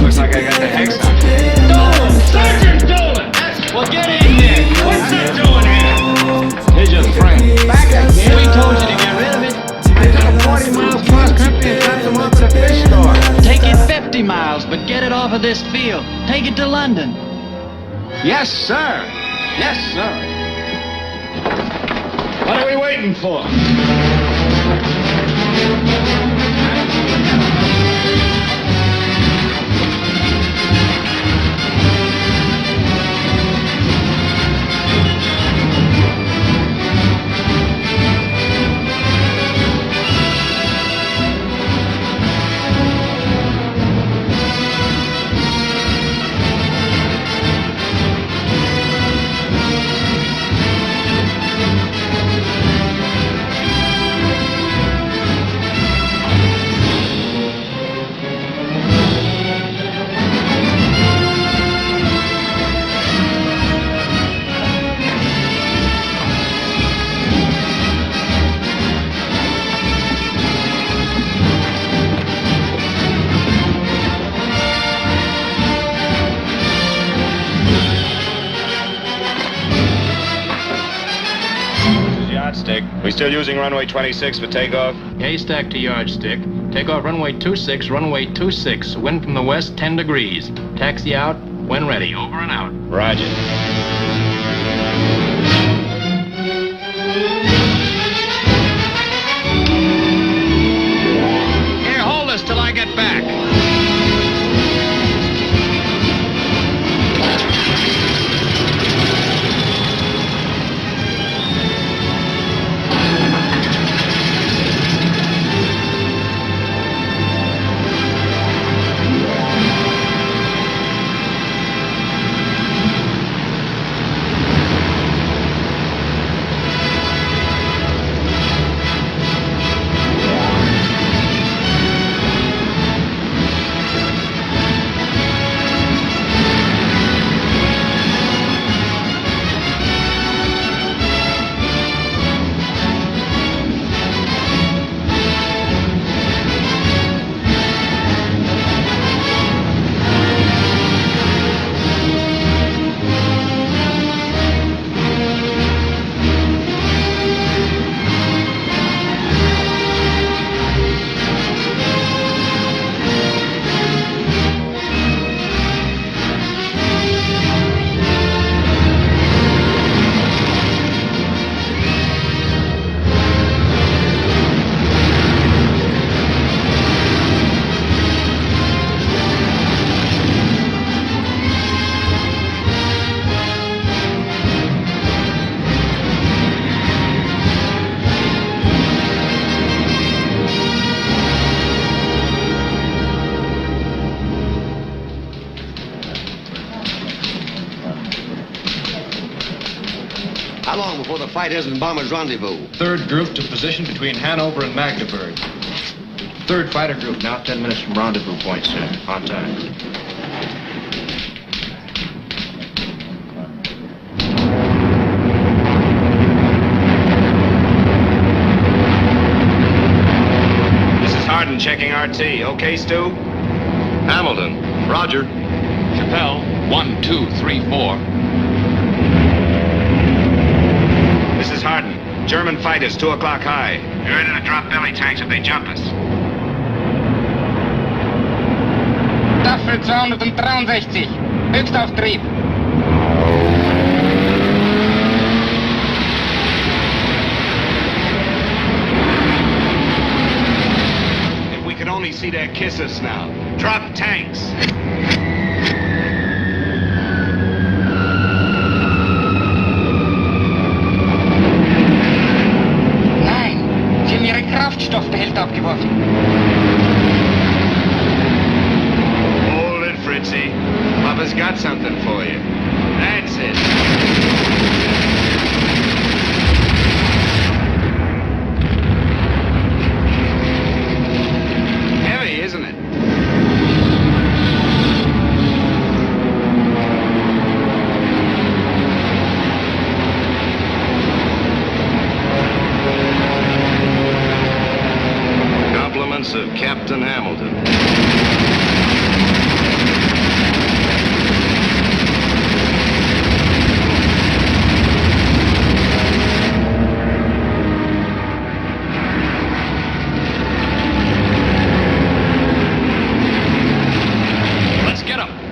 Looks like I got the hex on. this field. Take it to London. Yes, sir. Yes, sir. What are we waiting for? We still using runway 26 for takeoff? Haystack to yardstick. Take off runway 26, runway 26. Wind from the west, 10 degrees. Taxi out when ready. Over and out. Roger. Here, hold us till I get back. How long before the fight is in Bomber's Rendezvous? Third group to position between Hanover and Magdeburg. Third fighter group now 10 minutes from rendezvous point, sir. On time. This is Hardin checking RT. Okay, Stu? Hamilton. Roger. Chappelle, 1, 2, 3, 4. This is Hardin. German fighters, 2 o'clock high. You're ready to drop belly tanks if they jump us. Staffel 263. Höchstauftrieb. If we could only see their kisses now. Drop tanks. Kraftstoffbehälter abgeworfen. Hold it, Fritzy. Papa's got something for you. That's it. Heavy, isn't it? Of Captain Hamilton. Let's get him.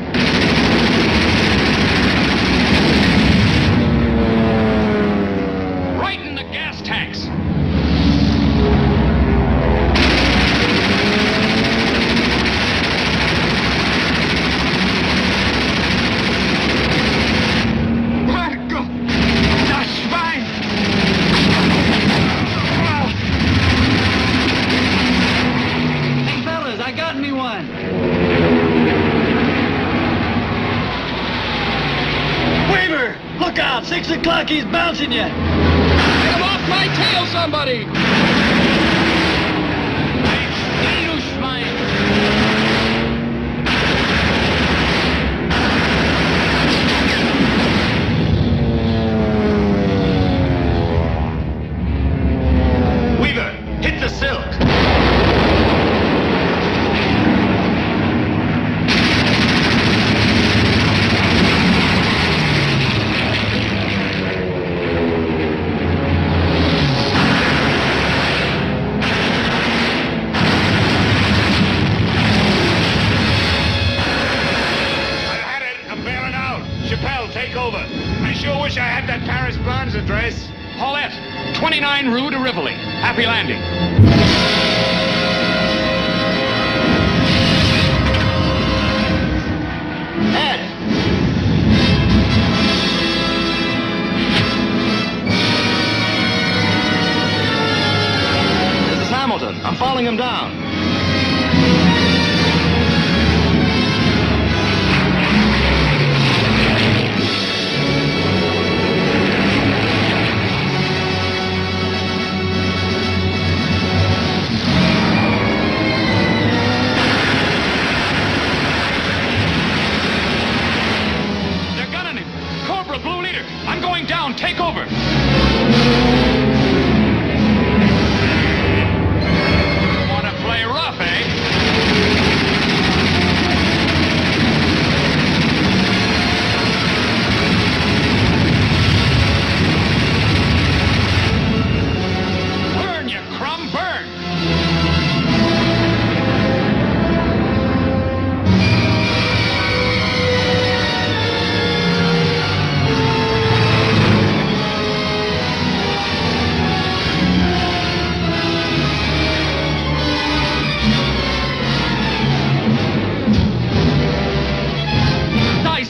o'clock, he's bouncing yet. Get him off my tail, somebody! Weaver, hit the silk. Take over. I sure wish I had that Paris Blonde's address. Paulette, 29 Rue de Rivoli. Happy landing. Ed! This is Hamilton. I'm following him down. Take over! Want to play rough, eh? Burn, you crumb, burn!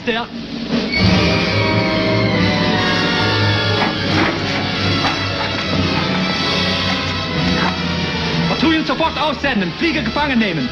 Der. Patrouillen sofort aussenden, Flieger gefangen nehmen.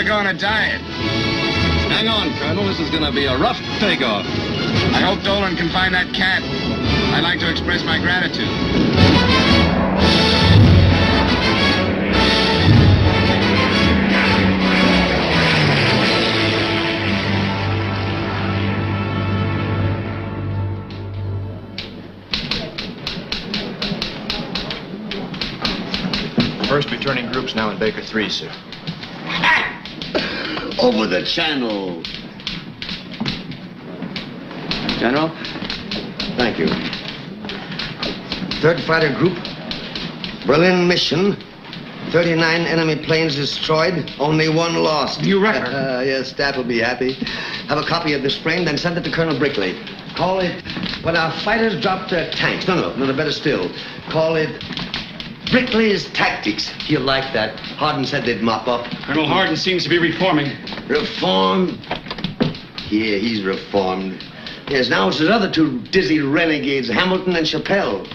to go on a diet. Hang on, Colonel. This is going to be a rough takeoff. I hope Dolan can find that cat. I'd like to express my gratitude. First returning group's now in Baker 3, sir. Over the channel. General? Thank you. Third fighter group, Berlin mission. 39 enemy planes destroyed, only one lost. New record. Yes, Staff will be happy. Have a copy of this frame, then send it to Colonel Brickley. Call it, when our fighters dropped their tanks. No, better still. Call it Brickley's Tactics. He'll like that. Hardin said they'd mop up. Colonel Hardin seems to be reforming. Reformed? Yeah, he's reformed. Yes, now it's his other two dizzy renegades, Hamilton and Chappelle.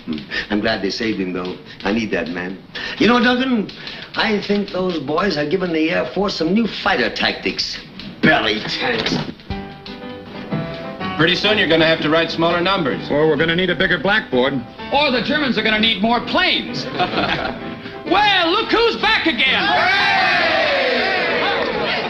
I'm glad they saved him, though. I need that man. You know, Duncan, I think those boys are giving the Air Force some new fighter tactics. Belly tanks. Pretty soon you're going to have to write smaller numbers. Or we're going to need a bigger blackboard. Or the Germans are going to need more planes. Well, look who's back again.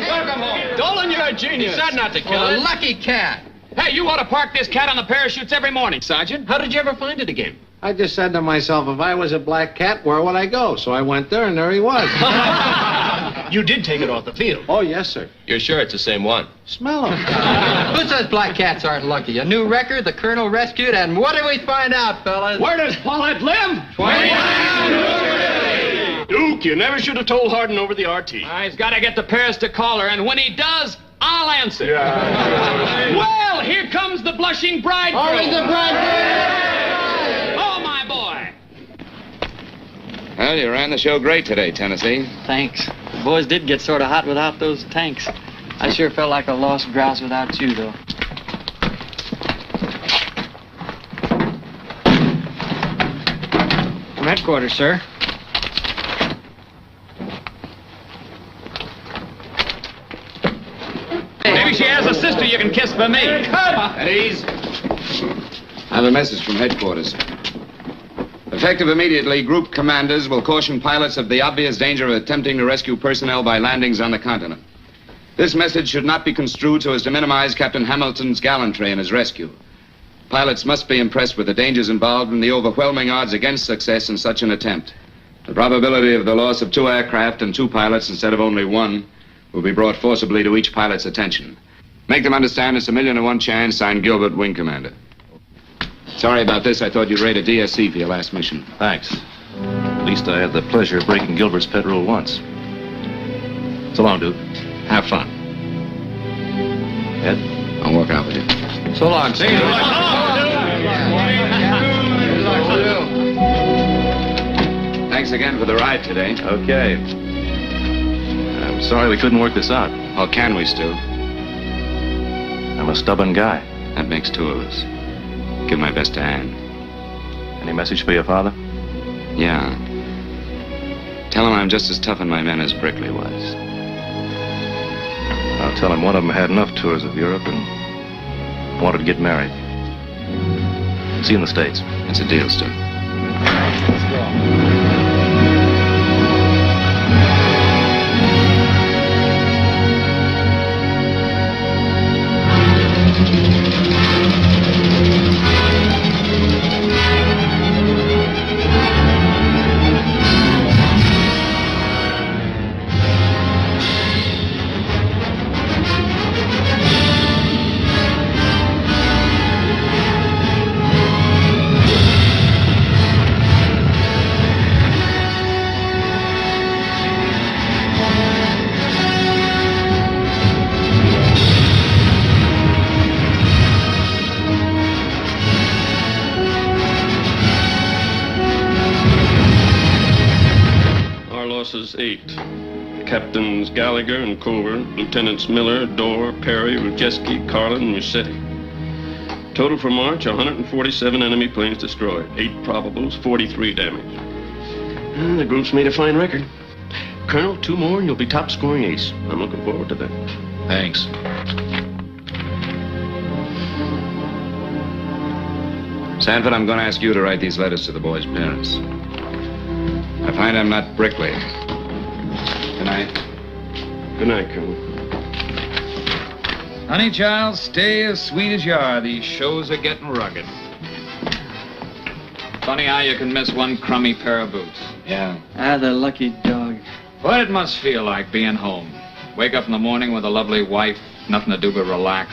Welcome home. Dolan, you're a genius. He said not to kill it. Lucky cat. Hey, you ought to park this cat on the parachutes every morning, Sergeant. How did you ever find it again? I just said to myself, if I was a black cat, where would I go? So I went there, and there he was. You did take it off the field. Oh, yes, sir. You're sure it's the same one? Smell him. Who says black cats aren't lucky? A new record, the Colonel rescued, and what did we find out, fellas? Where does Paulette live? 29! Duke, you never should have told Hardin over the RT. He's got to get to Paris to call her, and when he does, I'll answer. Yeah. Well, here comes the blushing bridegroom. Always the bridegroom! Oh, my boy. Well, you ran the show great today, Tennessee. Thanks. The boys did get sort of hot without those tanks. I sure felt like a lost grouse without you, though. From headquarters, sir. Maybe she has a sister you can kiss for me. At ease. I have a message from headquarters. Effective immediately, group commanders will caution pilots of the obvious danger of attempting to rescue personnel by landings on the continent. This message should not be construed so as to minimize Captain Hamilton's gallantry in his rescue. Pilots must be impressed with the dangers involved and the overwhelming odds against success in such an attempt. The probability of the loss of 2 aircraft and 2 pilots instead of only 1 will be brought forcibly to each pilot's attention. Make them understand it's 1,000,000 to 1 chance, signed Gilbert, Wing Commander. Sorry about this. I thought you'd rate a DSC for your last mission. Thanks. At least I had the pleasure of breaking Gilbert's pet rule once. So long, Duke. Have fun. Ed? I'll walk out with you. So long. See you. Thanks again for the ride today. Okay. I'm sorry we couldn't work this out. Or can we, Stu? I'm a stubborn guy. That makes 2 of us. Give my best to Ann. Any message for your father? Yeah. Tell him I'm just as tough on my men as Brickley was. I'll tell him one of them had enough tours of Europe and wanted to get married. See you in the States. It's a deal, Stu. Let's go. Losses 8. Captains Gallagher and Culver, Lieutenants Miller, Dorr, Perry, Rujeski, Carlin, and Musetti. Total for March, 147 enemy planes destroyed. 8 probables, 43 damage. The group's made a fine record. Colonel, 2 more and you'll be top scoring ace. I'm looking forward to that. Thanks. Sanford, I'm going to ask you to write these letters to the boys' parents. I find I'm not Brickley. Good night. Good night, Colonel. Honey, child, stay as sweet as you are. These shows are getting rugged. Funny how you can miss one crummy pair of boots. Yeah. Ah, the lucky dog. What it must feel like being home. Wake up in the morning with a lovely wife, nothing to do but relax.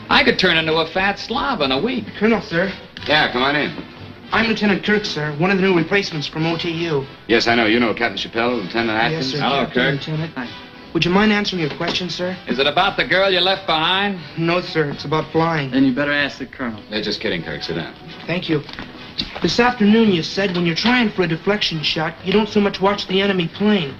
I could turn into a fat slob in a week. Colonel, sir. Yeah, come on in. I'm Lieutenant Kirk, sir. One of the new replacements from OTU. Yes, I know. You know Captain Chappelle, Lieutenant Atkins. Yes, sir. Hello, Captain, Kirk. Lieutenant. Would you mind answering your question, sir? Is it about the girl you left behind? No, sir. It's about flying. Then you better ask the colonel. They're just kidding, Kirk. Sit down. Thank you. This afternoon you said when you're trying for a deflection shot, you don't so much watch the enemy plane.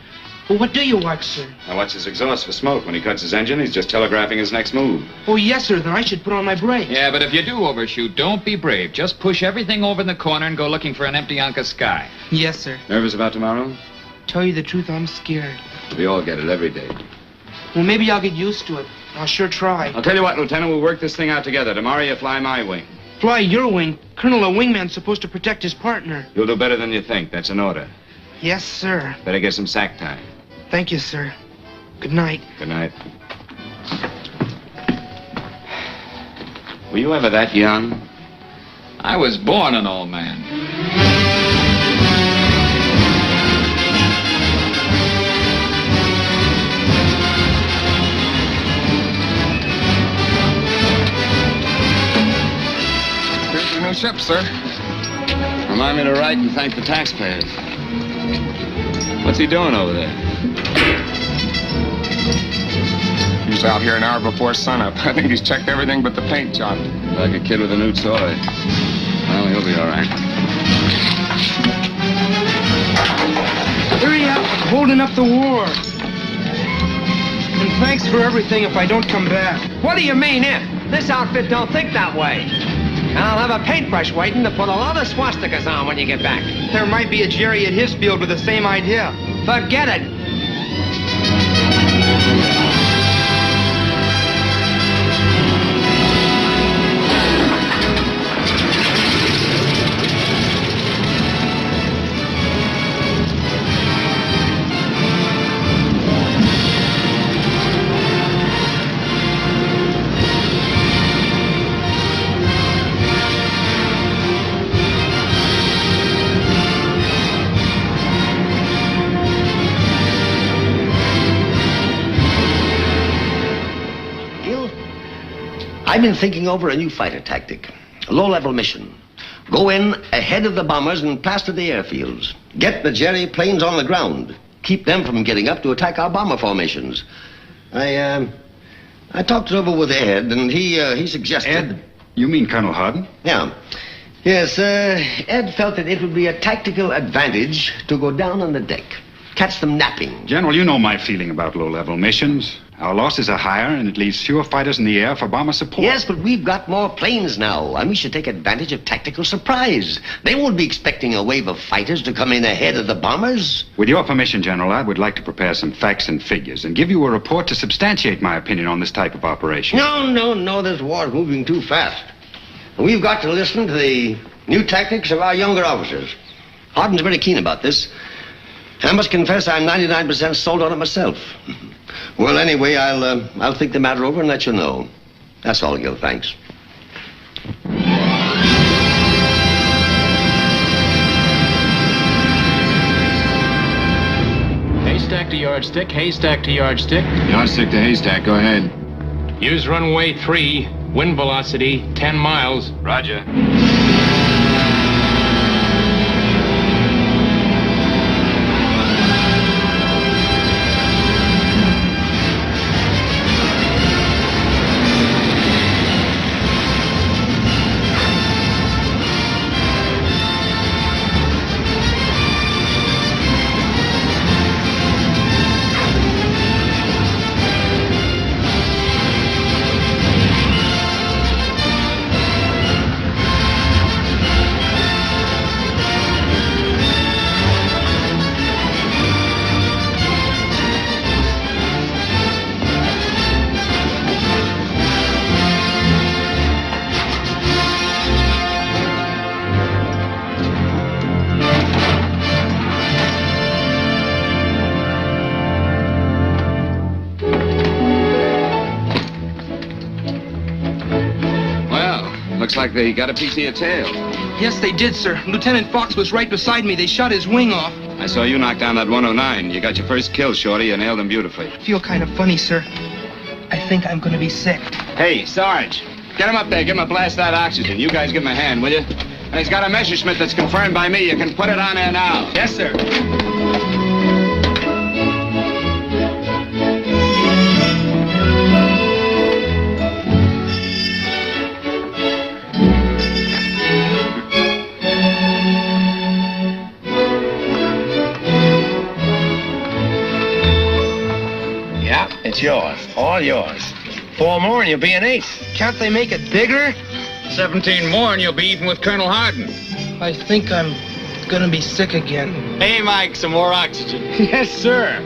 Well, what do you watch, sir? I watch his exhaust for smoke. When he cuts his engine, he's just telegraphing his next move. Oh, yes, sir. Then I should put on my brakes. Yeah, but if you do overshoot, don't be brave. Just push everything over in the corner and go looking for an empty hunk of sky. Yes, sir. Nervous about tomorrow? Tell you the truth, I'm scared. We all get it every day. Well, maybe I'll get used to it. I'll sure try. I'll tell you what, Lieutenant, we'll work this thing out together. Tomorrow you fly my wing. Fly your wing? Colonel, a wingman's supposed to protect his partner. You'll do better than you think. That's an order. Yes, sir. Better get some sack time. Thank you, sir. Good night. Good night. Were you ever that young? I was born an old man. Here's your new ship, sir. Remind me to write and thank the taxpayers. What's he doing over there? He's out here an hour before sunup. I think he's checked everything but the paint job. Like a kid with a new toy. Well, he'll be all right. Hurry up. I'm holding up the war. And thanks for everything if I don't come back. What do you mean if? This outfit don't think that way. And I'll have a paintbrush waiting to put a lot of swastikas on when you get back. There might be a Jerry at his field with the same idea. Forget it. I've been thinking over a new fighter tactic. A low-level mission. Go in ahead of the bombers and plaster the airfields. Get the Jerry planes on the ground. Keep them from getting up to attack our bomber formations. I talked it over with Ed, and he suggested... Ed? You mean Colonel Hardin? Yeah. Yes, Ed felt that it would be a tactical advantage to go down on the deck. Catch them napping. General, you know my feeling about low-level missions. Our losses are higher, and it leaves fewer fighters in the air for bomber support. Yes, but we've got more planes now, and we should take advantage of tactical surprise. They won't be expecting a wave of fighters to come in ahead of the bombers. With your permission, General, I would like to prepare some facts and figures and give you a report to substantiate my opinion on this type of operation. No, this war's moving too fast. We've got to listen to the new tactics of our younger officers. Hardin's very keen about this. I must confess I'm 99% sold on it myself. Well, anyway, I'll think the matter over and let you know. That's all, Gil. Thanks. Haystack to yardstick, haystack to yardstick. Yardstick to haystack, go ahead. Use runway 3, wind velocity 10 miles. Roger. Looks like they got a piece of your tail. Yes, they did, sir. Lieutenant Fox was right beside me. They shot his wing off. I saw you knock down that 109. You got your first kill, Shorty. You nailed him beautifully. I feel kind of funny, sir. I think I'm going to be sick. Hey, Sarge. Get him up there. Give him a blast of that oxygen. You guys give him a hand, will you? And he's got a Messerschmitt that's confirmed by me. You can put it on there now. Yes, sir. Yeah, it's yours. All yours. 4 more and you'll be an ace. Can't they make it bigger? 17 more and you'll be even with Colonel Hardin. I think I'm gonna be sick again. Hey, Mike, some more oxygen. Yes, sir.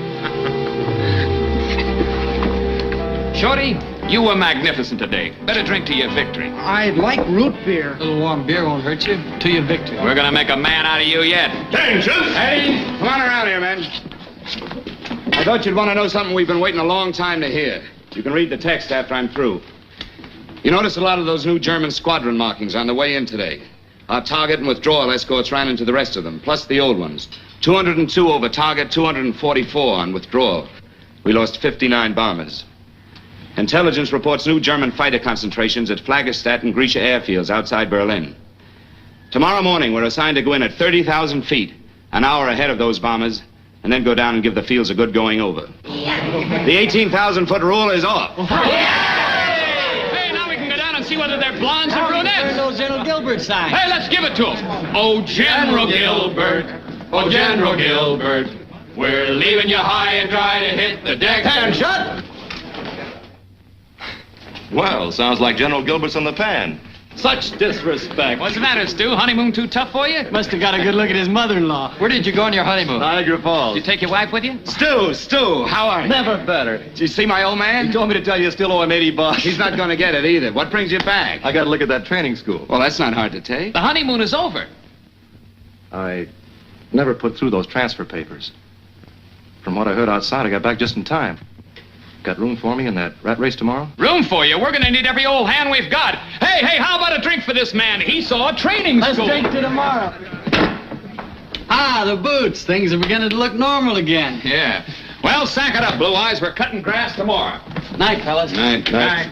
Shorty, you were magnificent today. Better drink to your victory. I like root beer. A little warm beer won't hurt you. To your victory. We're gonna make a man out of you yet. Attention! Hey, come on around here, man. I thought you'd want to know something we've been waiting a long time to hear. You can read the text after I'm through. You notice a lot of those new German squadron markings on the way in today. Our target and withdrawal escorts ran into the rest of them, plus the old ones. 202 over target, 244 on withdrawal. We lost 59 bombers. Intelligence reports new German fighter concentrations at Flaggerstadt and Grisha airfields outside Berlin. Tomorrow morning, we're assigned to go in at 30,000 feet, an hour ahead of those bombers, and then go down and give the fields a good going over. The 18,000-foot rule is off. Hey, now we can go down and see whether they're blondes or brunettes. Those General Gilbert signs. Hey, let's give it to them. Oh, General Gilbert. Oh, General Gilbert. We're leaving you high and dry to hit the deck. Pan shut! Well, sounds like General Gilbert's on the pan. Such disrespect. What's the matter, Stu? Honeymoon too tough for you? Must have got a good look at his mother-in-law. Where did you go on your honeymoon? Niagara Falls. Did you take your wife with you? Stu, how are you? Never better. Did you see my old man? He told me to tell you still owe him $80. He's not going to get it either. What brings you back? I got to look at that training school. Well, that's not hard to take. The honeymoon is over. I never put through those transfer papers. From what I heard outside, I got back just in time. Got room for me in that rat race tomorrow? Room for you? We're gonna need every old hand we've got. Hey, how about a drink for this man? He saw a training school. Let's drink to tomorrow. Ah, the boots. Things are beginning to look normal again. Yeah. Well, sack it up, Blue Eyes. We're cutting grass tomorrow. Night, fellas. Night. Night.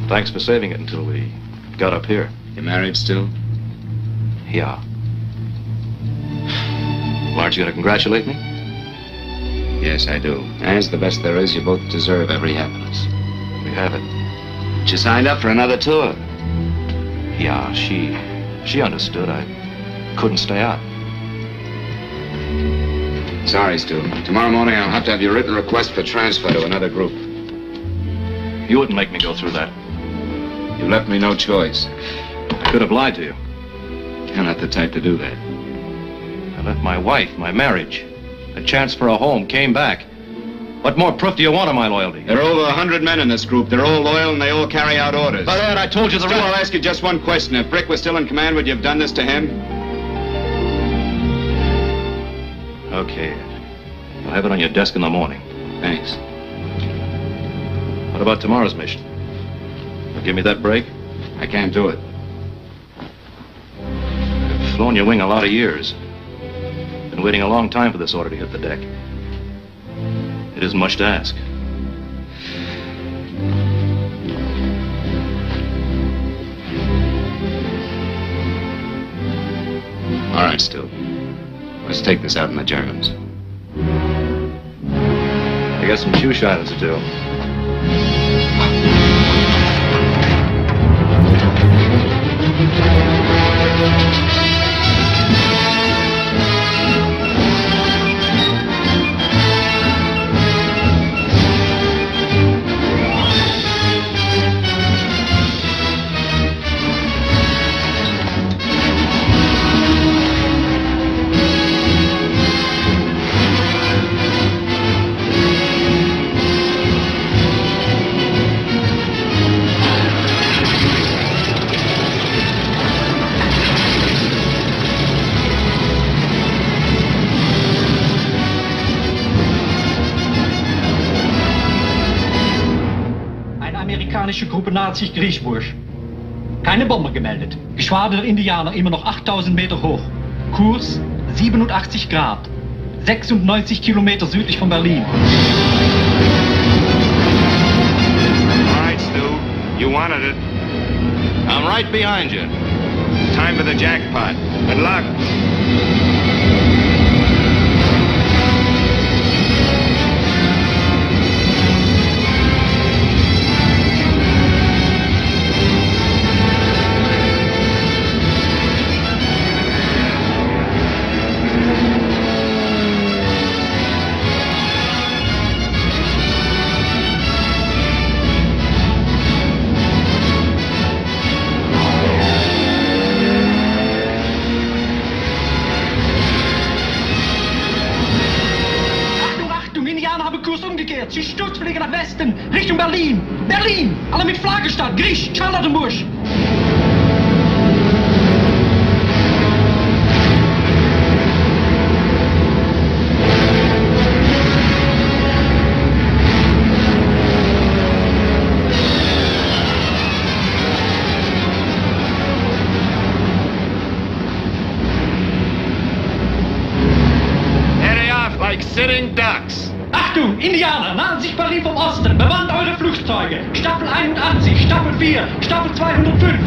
Thanks for saving it until we got up here. You married still? Yeah. Well, aren't you going to congratulate me? Yes, I do. As the best there is, you both deserve every happiness. We have it. But you signed up for another tour. Yeah, she understood. I couldn't stay out. Sorry, Stu. Tomorrow morning I'll have to have your written request for transfer to another group. You wouldn't make me go through that. You left me no choice. I could have lied to you. You're not the type to do that. I left my wife, my marriage, a chance for a home, came back. What more proof do you want of my loyalty? There are over 100 men in this group. They're all loyal and they all carry out orders. But Ed, I told you the Stu, I'll ask you just one question. If Brick was still in command, would you have done this to him? Okay, Ed. I'll have it on your desk in the morning. Thanks. What about tomorrow's mission? You'll give me that break? I can't do it. I've flown your wing a lot of years. Been waiting a long time for this order to hit the deck. It isn't much to ask. All right, Stu. Let's take this out on the Germans. I got some shoe shinings to do. amerikanische Gruppe naht sich Griechburg. Keine Bombe gemeldet. Geschwader der Indianer immer noch 8000 Meter hoch. Kurs 87 Grad. 96 Kilometer südlich von Berlin. All right, Stu. You wanted it. I'm right behind you. Time for the jackpot. Good luck. Sie sturzfliegen nach Westen, Richtung Berlin. Berlin! Alle mit Flaggenstadt, Griech, Charlottenburg. Heading off like sitting ducks. Achtung, Indianer, nahen sich Berlin vom Osten. Bemannt eure Flugzeuge. Staffel 81, Staffel 4, Staffel 205.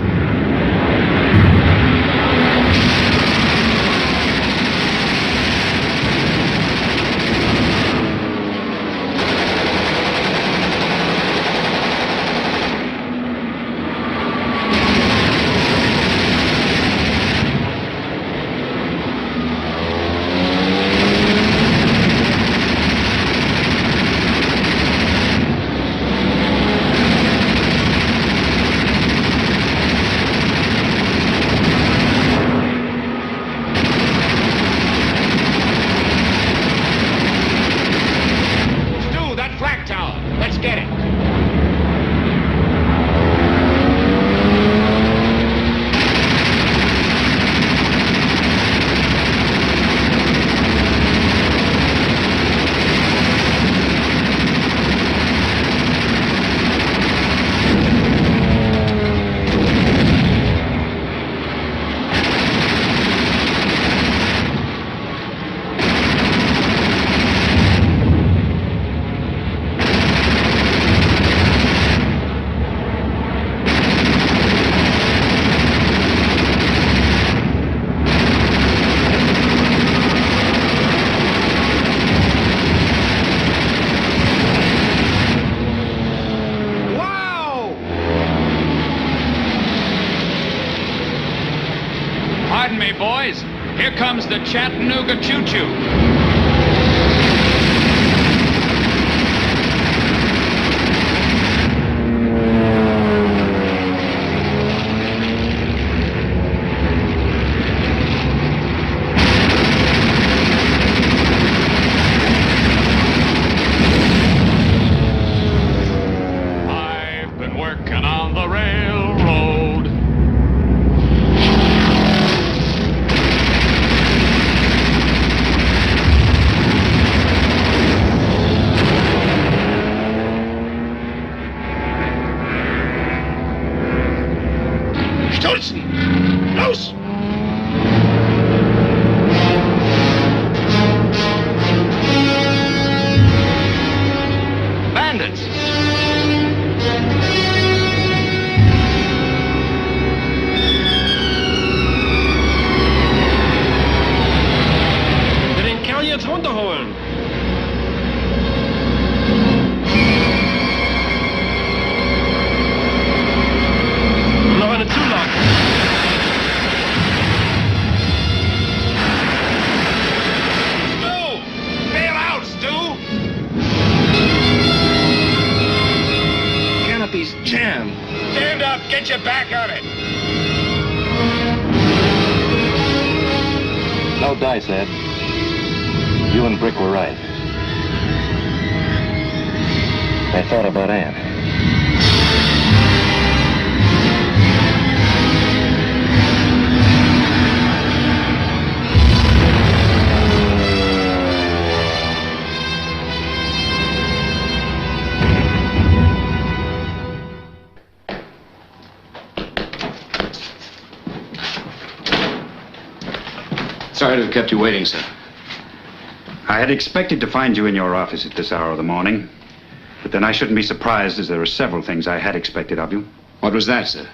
Pardon me, boys. Here comes the Chattanooga choo-choo. I've been working on the railroad. Stürzen! Los! Bandits! Den Kerl jetzt runterholen. Noch eine Zulage. Stu! Bail out, Stu! Canopy's jammed. Stand up, get your back on it! No dice, Ed. You and Brick were right. I thought about Ann. to have kept you waiting, sir. I had expected to find you in your office at this hour of the morning. But then I shouldn't be surprised, as there are several things I had expected of you. What was that, sir?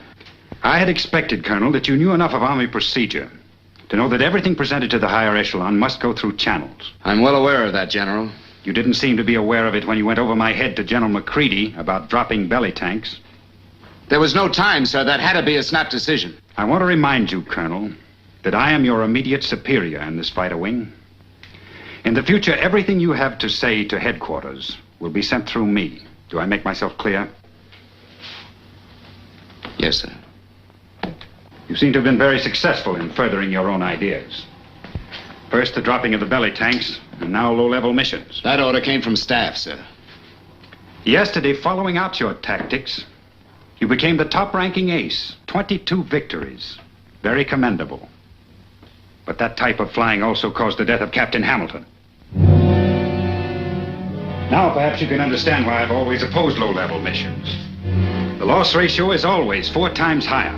I had expected, Colonel, that you knew enough of Army procedure to know that everything presented to the higher echelon must go through channels. I'm well aware of that, General. You didn't seem to be aware of it when you went over my head to General McCready about dropping belly tanks. There was no time, sir. That had to be a snap decision. I want to remind you, Colonel, that I am your immediate superior in this fighter wing. In the future, everything you have to say to headquarters will be sent through me. Do I make myself clear? Yes, sir. You seem to have been very successful in furthering your own ideas. First, the dropping of the belly tanks, and now low-level missions. That order came from staff, sir. Yesterday, following out your tactics, you became the top-ranking ace. 22 victories. Very commendable. But that type of flying also caused the death of Captain Hamilton. Now, perhaps you can understand why I've always opposed low-level missions. The loss ratio is always 4 times higher.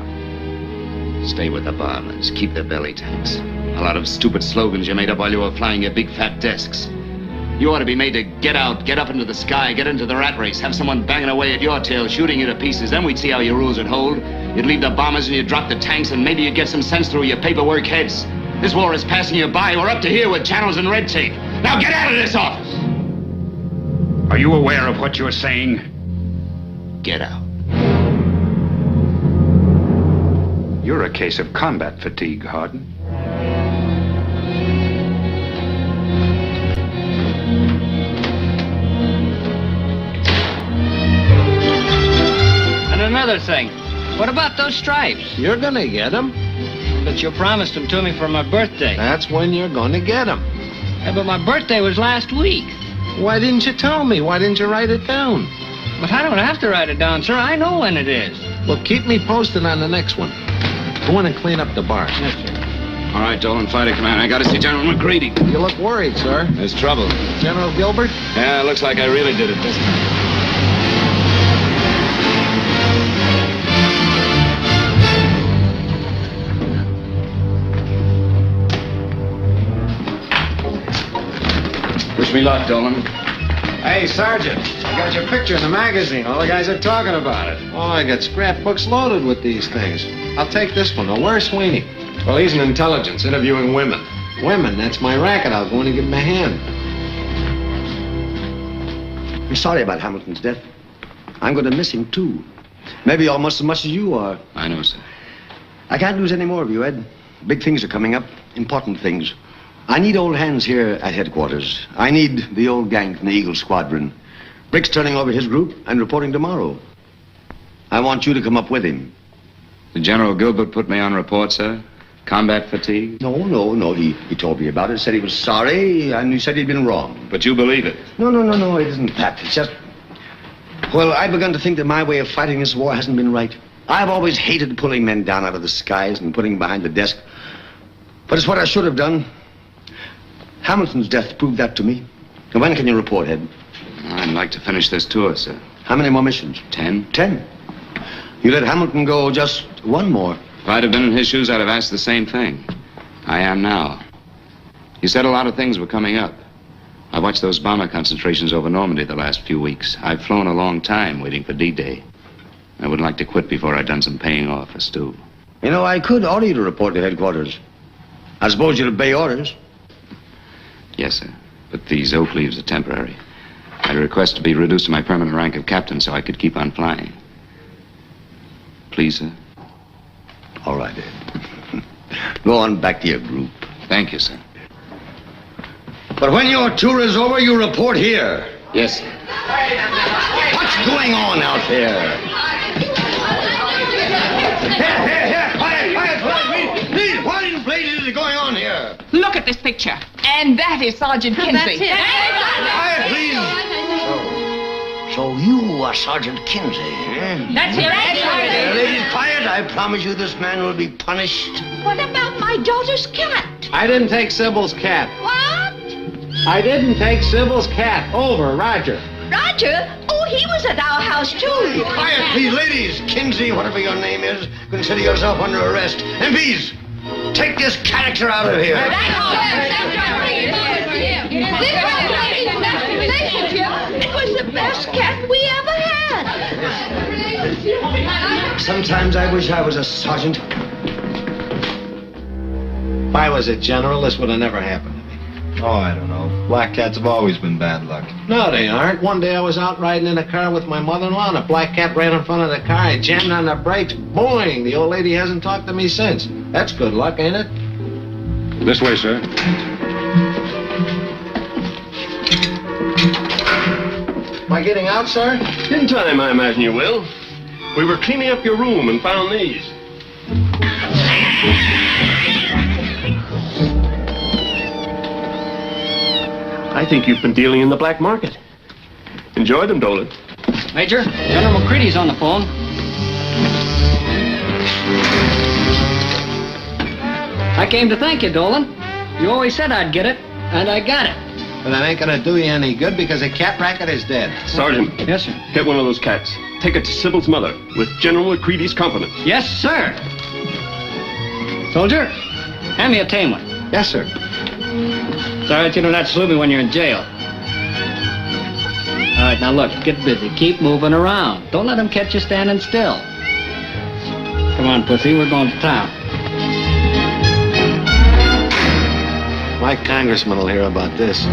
Stay with the bombers. Keep the belly tanks. A lot of stupid slogans you made up while you were flying your big fat desks. You ought to be made to get out, get up into the sky, get into the rat race, have someone banging away at your tail, shooting you to pieces. Then we'd see how your rules would hold. You'd leave the bombers and you'd drop the tanks, and maybe you'd get some sense through your paperwork heads. This war is passing you by. We're up to here with channels and red tape. Now get out of this office! Are you aware of what you're saying? Get out. You're a case of combat fatigue, Hardin. And another thing, what about those stripes? You're gonna get them. But you promised them to me for my birthday. That's when you're gonna get them. Yeah, but my birthday was last week. Why didn't you tell me? Why didn't you write it down? But I don't have to write it down, sir. I know when it is. Well, keep me posted on the next one. Go in and clean up the bar. Yes, sir. All right, Dolan, fighter command. I got to see General McCready. You look worried, sir. There's trouble. General Gilbert? Yeah, looks like I really did it this time. Wish me luck, Dolan. Hey, Sergeant, I got your picture in the magazine. All the guys are talking about it. Oh, I got scrapbooks loaded with these things. I'll take this one. Now, where's Sweeney? Well, he's in intelligence, interviewing women. Women? That's my racket. I'll go in and give him a hand. I'm sorry about Hamilton's death. I'm going to miss him, too. Maybe almost as much as you are. I know, sir. I can't lose any more of you, Ed. Big things are coming up. Important things. I need old hands here at headquarters. I need the old gang from the Eagle Squadron. Brick's turning over his group and reporting tomorrow. I want you to come up with him. Did General Gilbert put me on report, sir? Combat fatigue? No. He told me about it, said he was sorry, and he said he'd been wrong. But you believe it? No, it isn't that. It's just... Well, I've begun to think that my way of fighting this war hasn't been right. I've always hated pulling men down out of the skies and putting them behind the desk. But it's what I should have done. Hamilton's death proved that to me. Now, when can you report, Ed? I'd like to finish this tour, sir. How many more missions? 10. 10? You let Hamilton go just one more. If I'd have been in his shoes, I'd have asked the same thing. I am now. You said a lot of things were coming up. I watched those bomber concentrations over Normandy the last few weeks. I've flown a long time waiting for D-Day. I would like to quit before I'd done some paying off for Stu. You know, I could order you to report to headquarters. I suppose you'd obey orders. Yes, sir. But these oak leaves are temporary. I'd request to be reduced to my permanent rank of captain so I could keep on flying. Please, sir? All right, Ed. Go on back to your group. Thank you, sir. But when your tour is over, you report here. Yes, sir. What's going on out there? Here, quiet, please. What in blazes is going on here? Look at this picture. And that is Sergeant Kinsey. That's it. Quiet, please. So you are Sergeant Kinsey, eh? That's it. Ladies, quiet. I promise you this man will be punished. What about my daughter's cat? I didn't take Sybil's cat. What? I didn't take Sybil's cat. Over, Roger. Roger? Oh, he was at our house, too. Quiet, please. Ladies, Kinsey, whatever your name is, consider yourself under arrest. And please, Take this character out of here. It was the best cat we ever had. Sometimes I wish I was a sergeant. If I was a general, this would have never happened to me. Oh, I don't know. Black cats have always been bad luck. No, they aren't. One day I was out riding in a car with my mother-in-law, and a black cat ran in front of the car. I jammed on the brakes. Boing! The old lady hasn't talked to me since. That's good luck, ain't it? This way, sir. Am I getting out, sir? In time, I imagine you will. We were cleaning up your room and found these. I think you've been dealing in the black market. Enjoy them, Dolan. Major, General McCready's on the phone. I came to thank you, Dolan. You always said I'd get it, and I got it. But that ain't gonna do you any good because the cat racket is dead. Sergeant. Yes, sir. Get one of those cats. Take it to Sybil's mother with General McCready's compliments. Yes, sir. Soldier, hand me a tame one. Yes, sir. Sorry that you don't have to salute me when you're in jail. All right, now look, get busy. Keep moving around. Don't let them catch you standing still. Come on, pussy, we're going to town. My congressman will hear about this.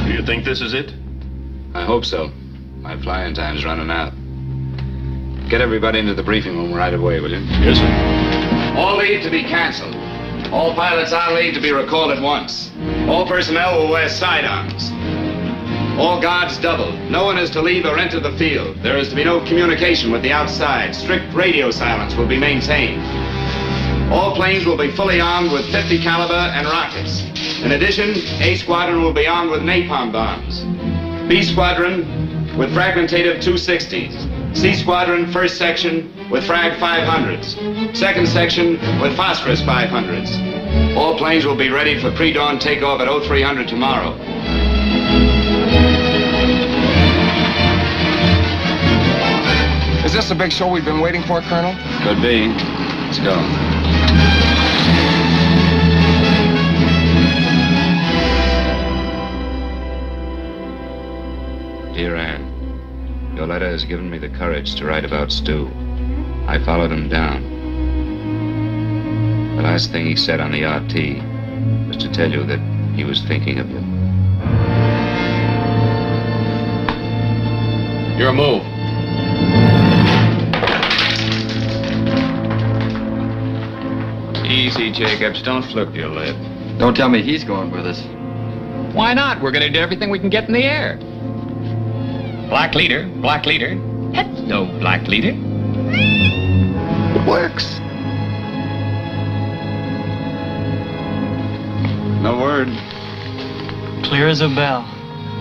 Do you think this is it? I hope so. My flying time's running out. Get everybody into the briefing room right away, will you? Yes, sir. All leave to be canceled. All pilots on leave to be recalled at once. All personnel will wear sidearms. All guards doubled. No one is to leave or enter the field. There is to be no communication with the outside. Strict radio silence will be maintained. All planes will be fully armed with .50 caliber and rockets. In addition, A Squadron will be armed with napalm bombs. B Squadron with fragmentative 260s. C Squadron, first section, with frag 500s. Second section with phosphorus 500s. All planes will be ready for pre-dawn takeoff at 0300 tomorrow. Is this the big show we've been waiting for, Colonel? Could be. Let's go. Dear Anne, your letter has given me the courage to write about Stu. I followed him down. The last thing he said on the RT was to tell you that he was thinking of you. Your move. Easy, Jacobs. Don't flip your lid. Don't tell me he's going with us. Why not? We're going to do everything we can get in the air. Black leader, black leader. That's no black leader. It works. No word. Clear as a bell.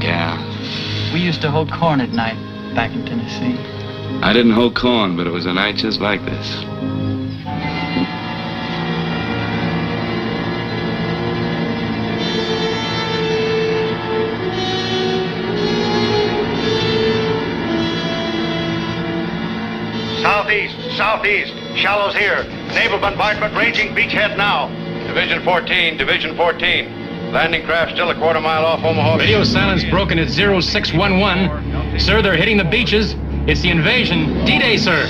Yeah. We used to hold corn at night back in Tennessee. I didn't hold corn, but it was a night just like this. Southeast, southeast. Shallows here. Naval bombardment raging beachhead now. Division 14, Division 14. Landing craft still a quarter mile off Omaha. Radio silence broken at 0611. Sir, they're hitting the beaches. It's the invasion. D-Day, sir.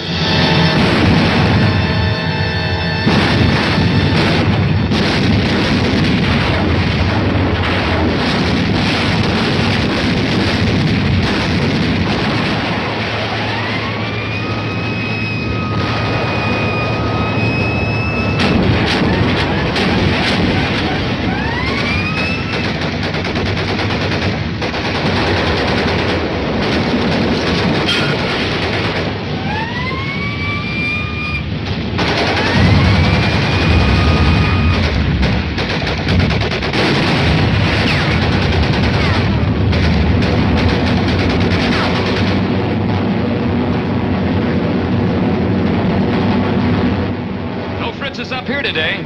Is up here today.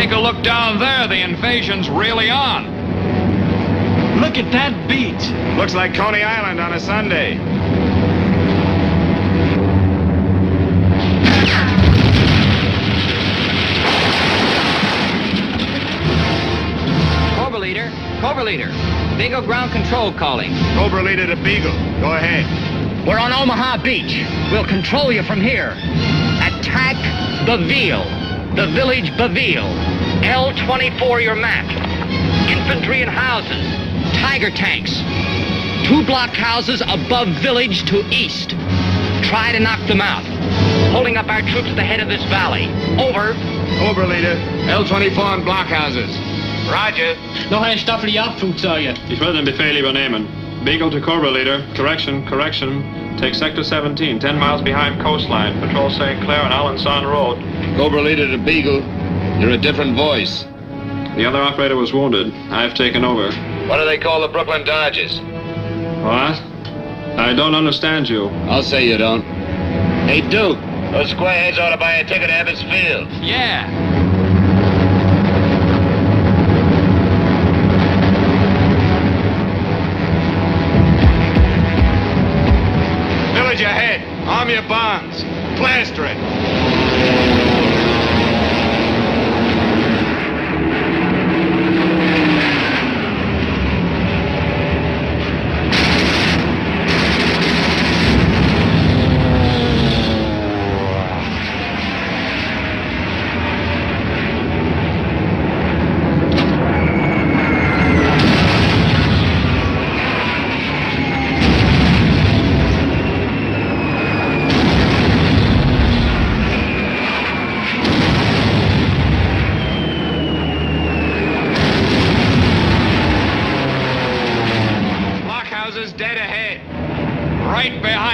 Take a look down there. The invasion's really on. Look at that beach. Looks like Coney Island on a Sunday. Cobra Leader. Beagle ground control calling. Cobra Leader to Beagle. Go ahead. We're on Omaha Beach. We'll control you from here. Attack Baville. The village Baville. L-24 your map. Infantry and houses. Tiger tanks. 2 blockhouses above village to east. Try to knock them out. Holding up our troops at the head of this valley. Over. Cobra Leader. L-24 and blockhouses. Roger. Noch eine Staffel Jagdflugzeuge. Ich will den Befehl übernehmen. Beagle to Cobra Leader. Correction. Take Sector 17, 10 miles behind coastline. Patrol St. Clair and Alençon Road. Cobra Leader to Beagle. You're a different voice. The other operator was wounded. I've taken over. What do they call the Brooklyn Dodgers? What? I don't understand you. I'll say you don't. Hey, Duke, those squareheads ought to buy a ticket to Ebbets Field. Yeah. Village ahead. Arm your bombs. Plaster it.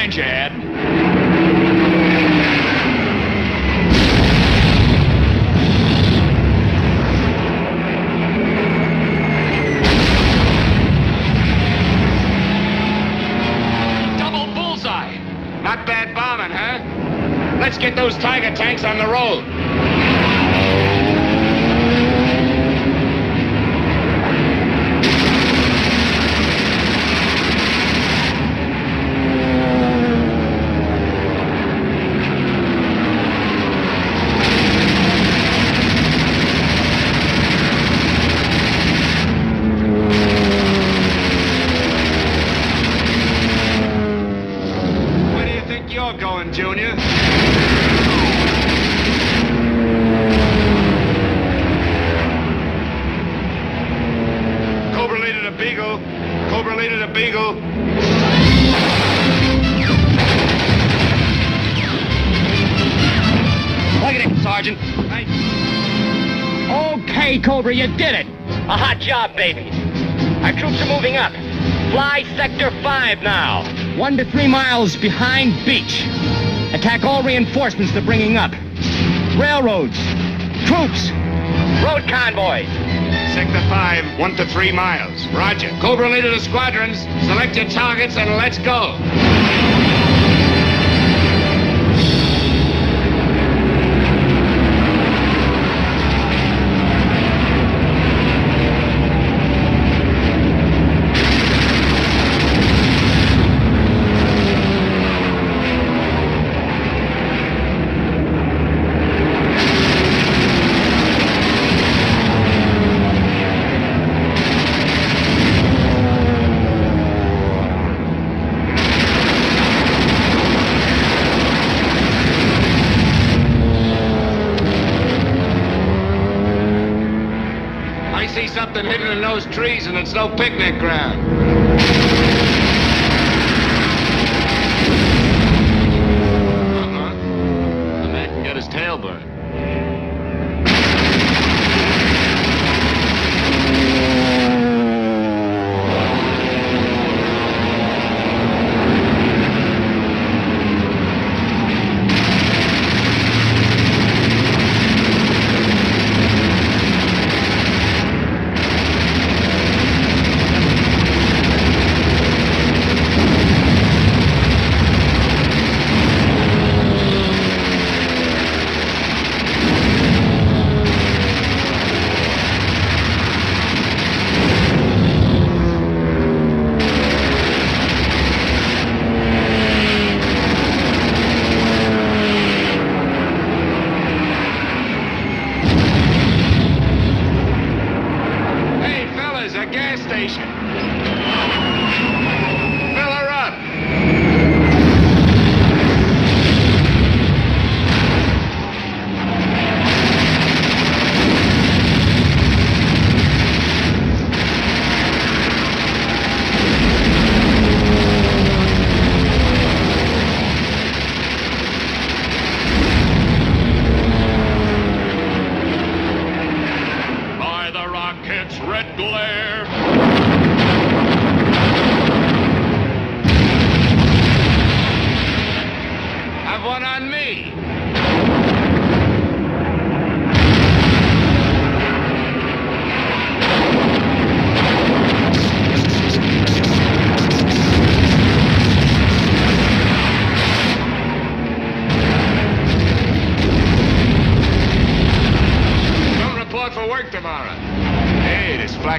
behind you, Ed. Double bullseye. Not bad bombing, huh? Let's get those Tiger tanks on the road. Junior. Cobra leader to Beagle. Cobra leader to Beagle. Look at it, Sergeant. Okay, Cobra, you did it. A hot job, baby. Our troops are moving up. Fly Sector 5 now. 1 to 3 miles behind beach. Attack all reinforcements they're bringing up. Railroads. Troops. Road convoys. Sector 5, 1 to 3 miles. Roger. Cobra leader to squadrons. Select your targets and let's go. Something hidden in those trees, and it's no picnic ground. The man can get his tail burned.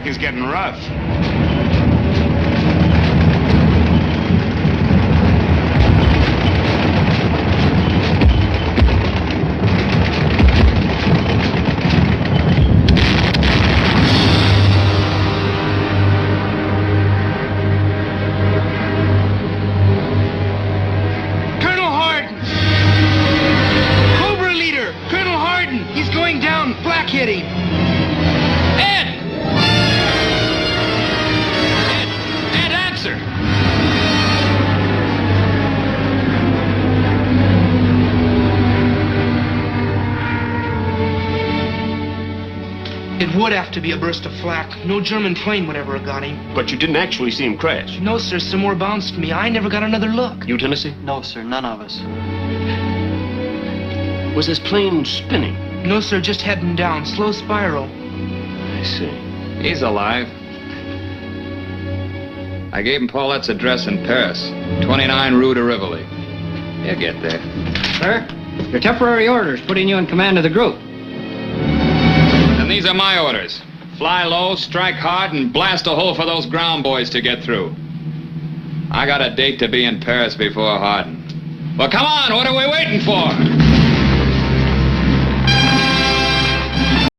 attack is getting rough. Colonel Hardin! Cobra leader! Colonel Hardin! He's going down, flak hitting! It would have to be a burst of flak. No German plane would ever have got him. But you didn't actually see him crash. No, sir, some more bounced me. I never got another look. You, Tennessee? No, sir, none of us. Was this plane spinning? No, sir, just heading down. Slow spiral. I see. He's alive. I gave him Paulette's address in Paris. 29 Rue de Rivoli. He'll get there. Sir, your temporary orders putting you in command of the group. And these are my orders. Fly low, strike hard, and blast a hole for those ground boys to get through. I got a date to be in Paris before Hardin. Well, come on, what are we waiting for?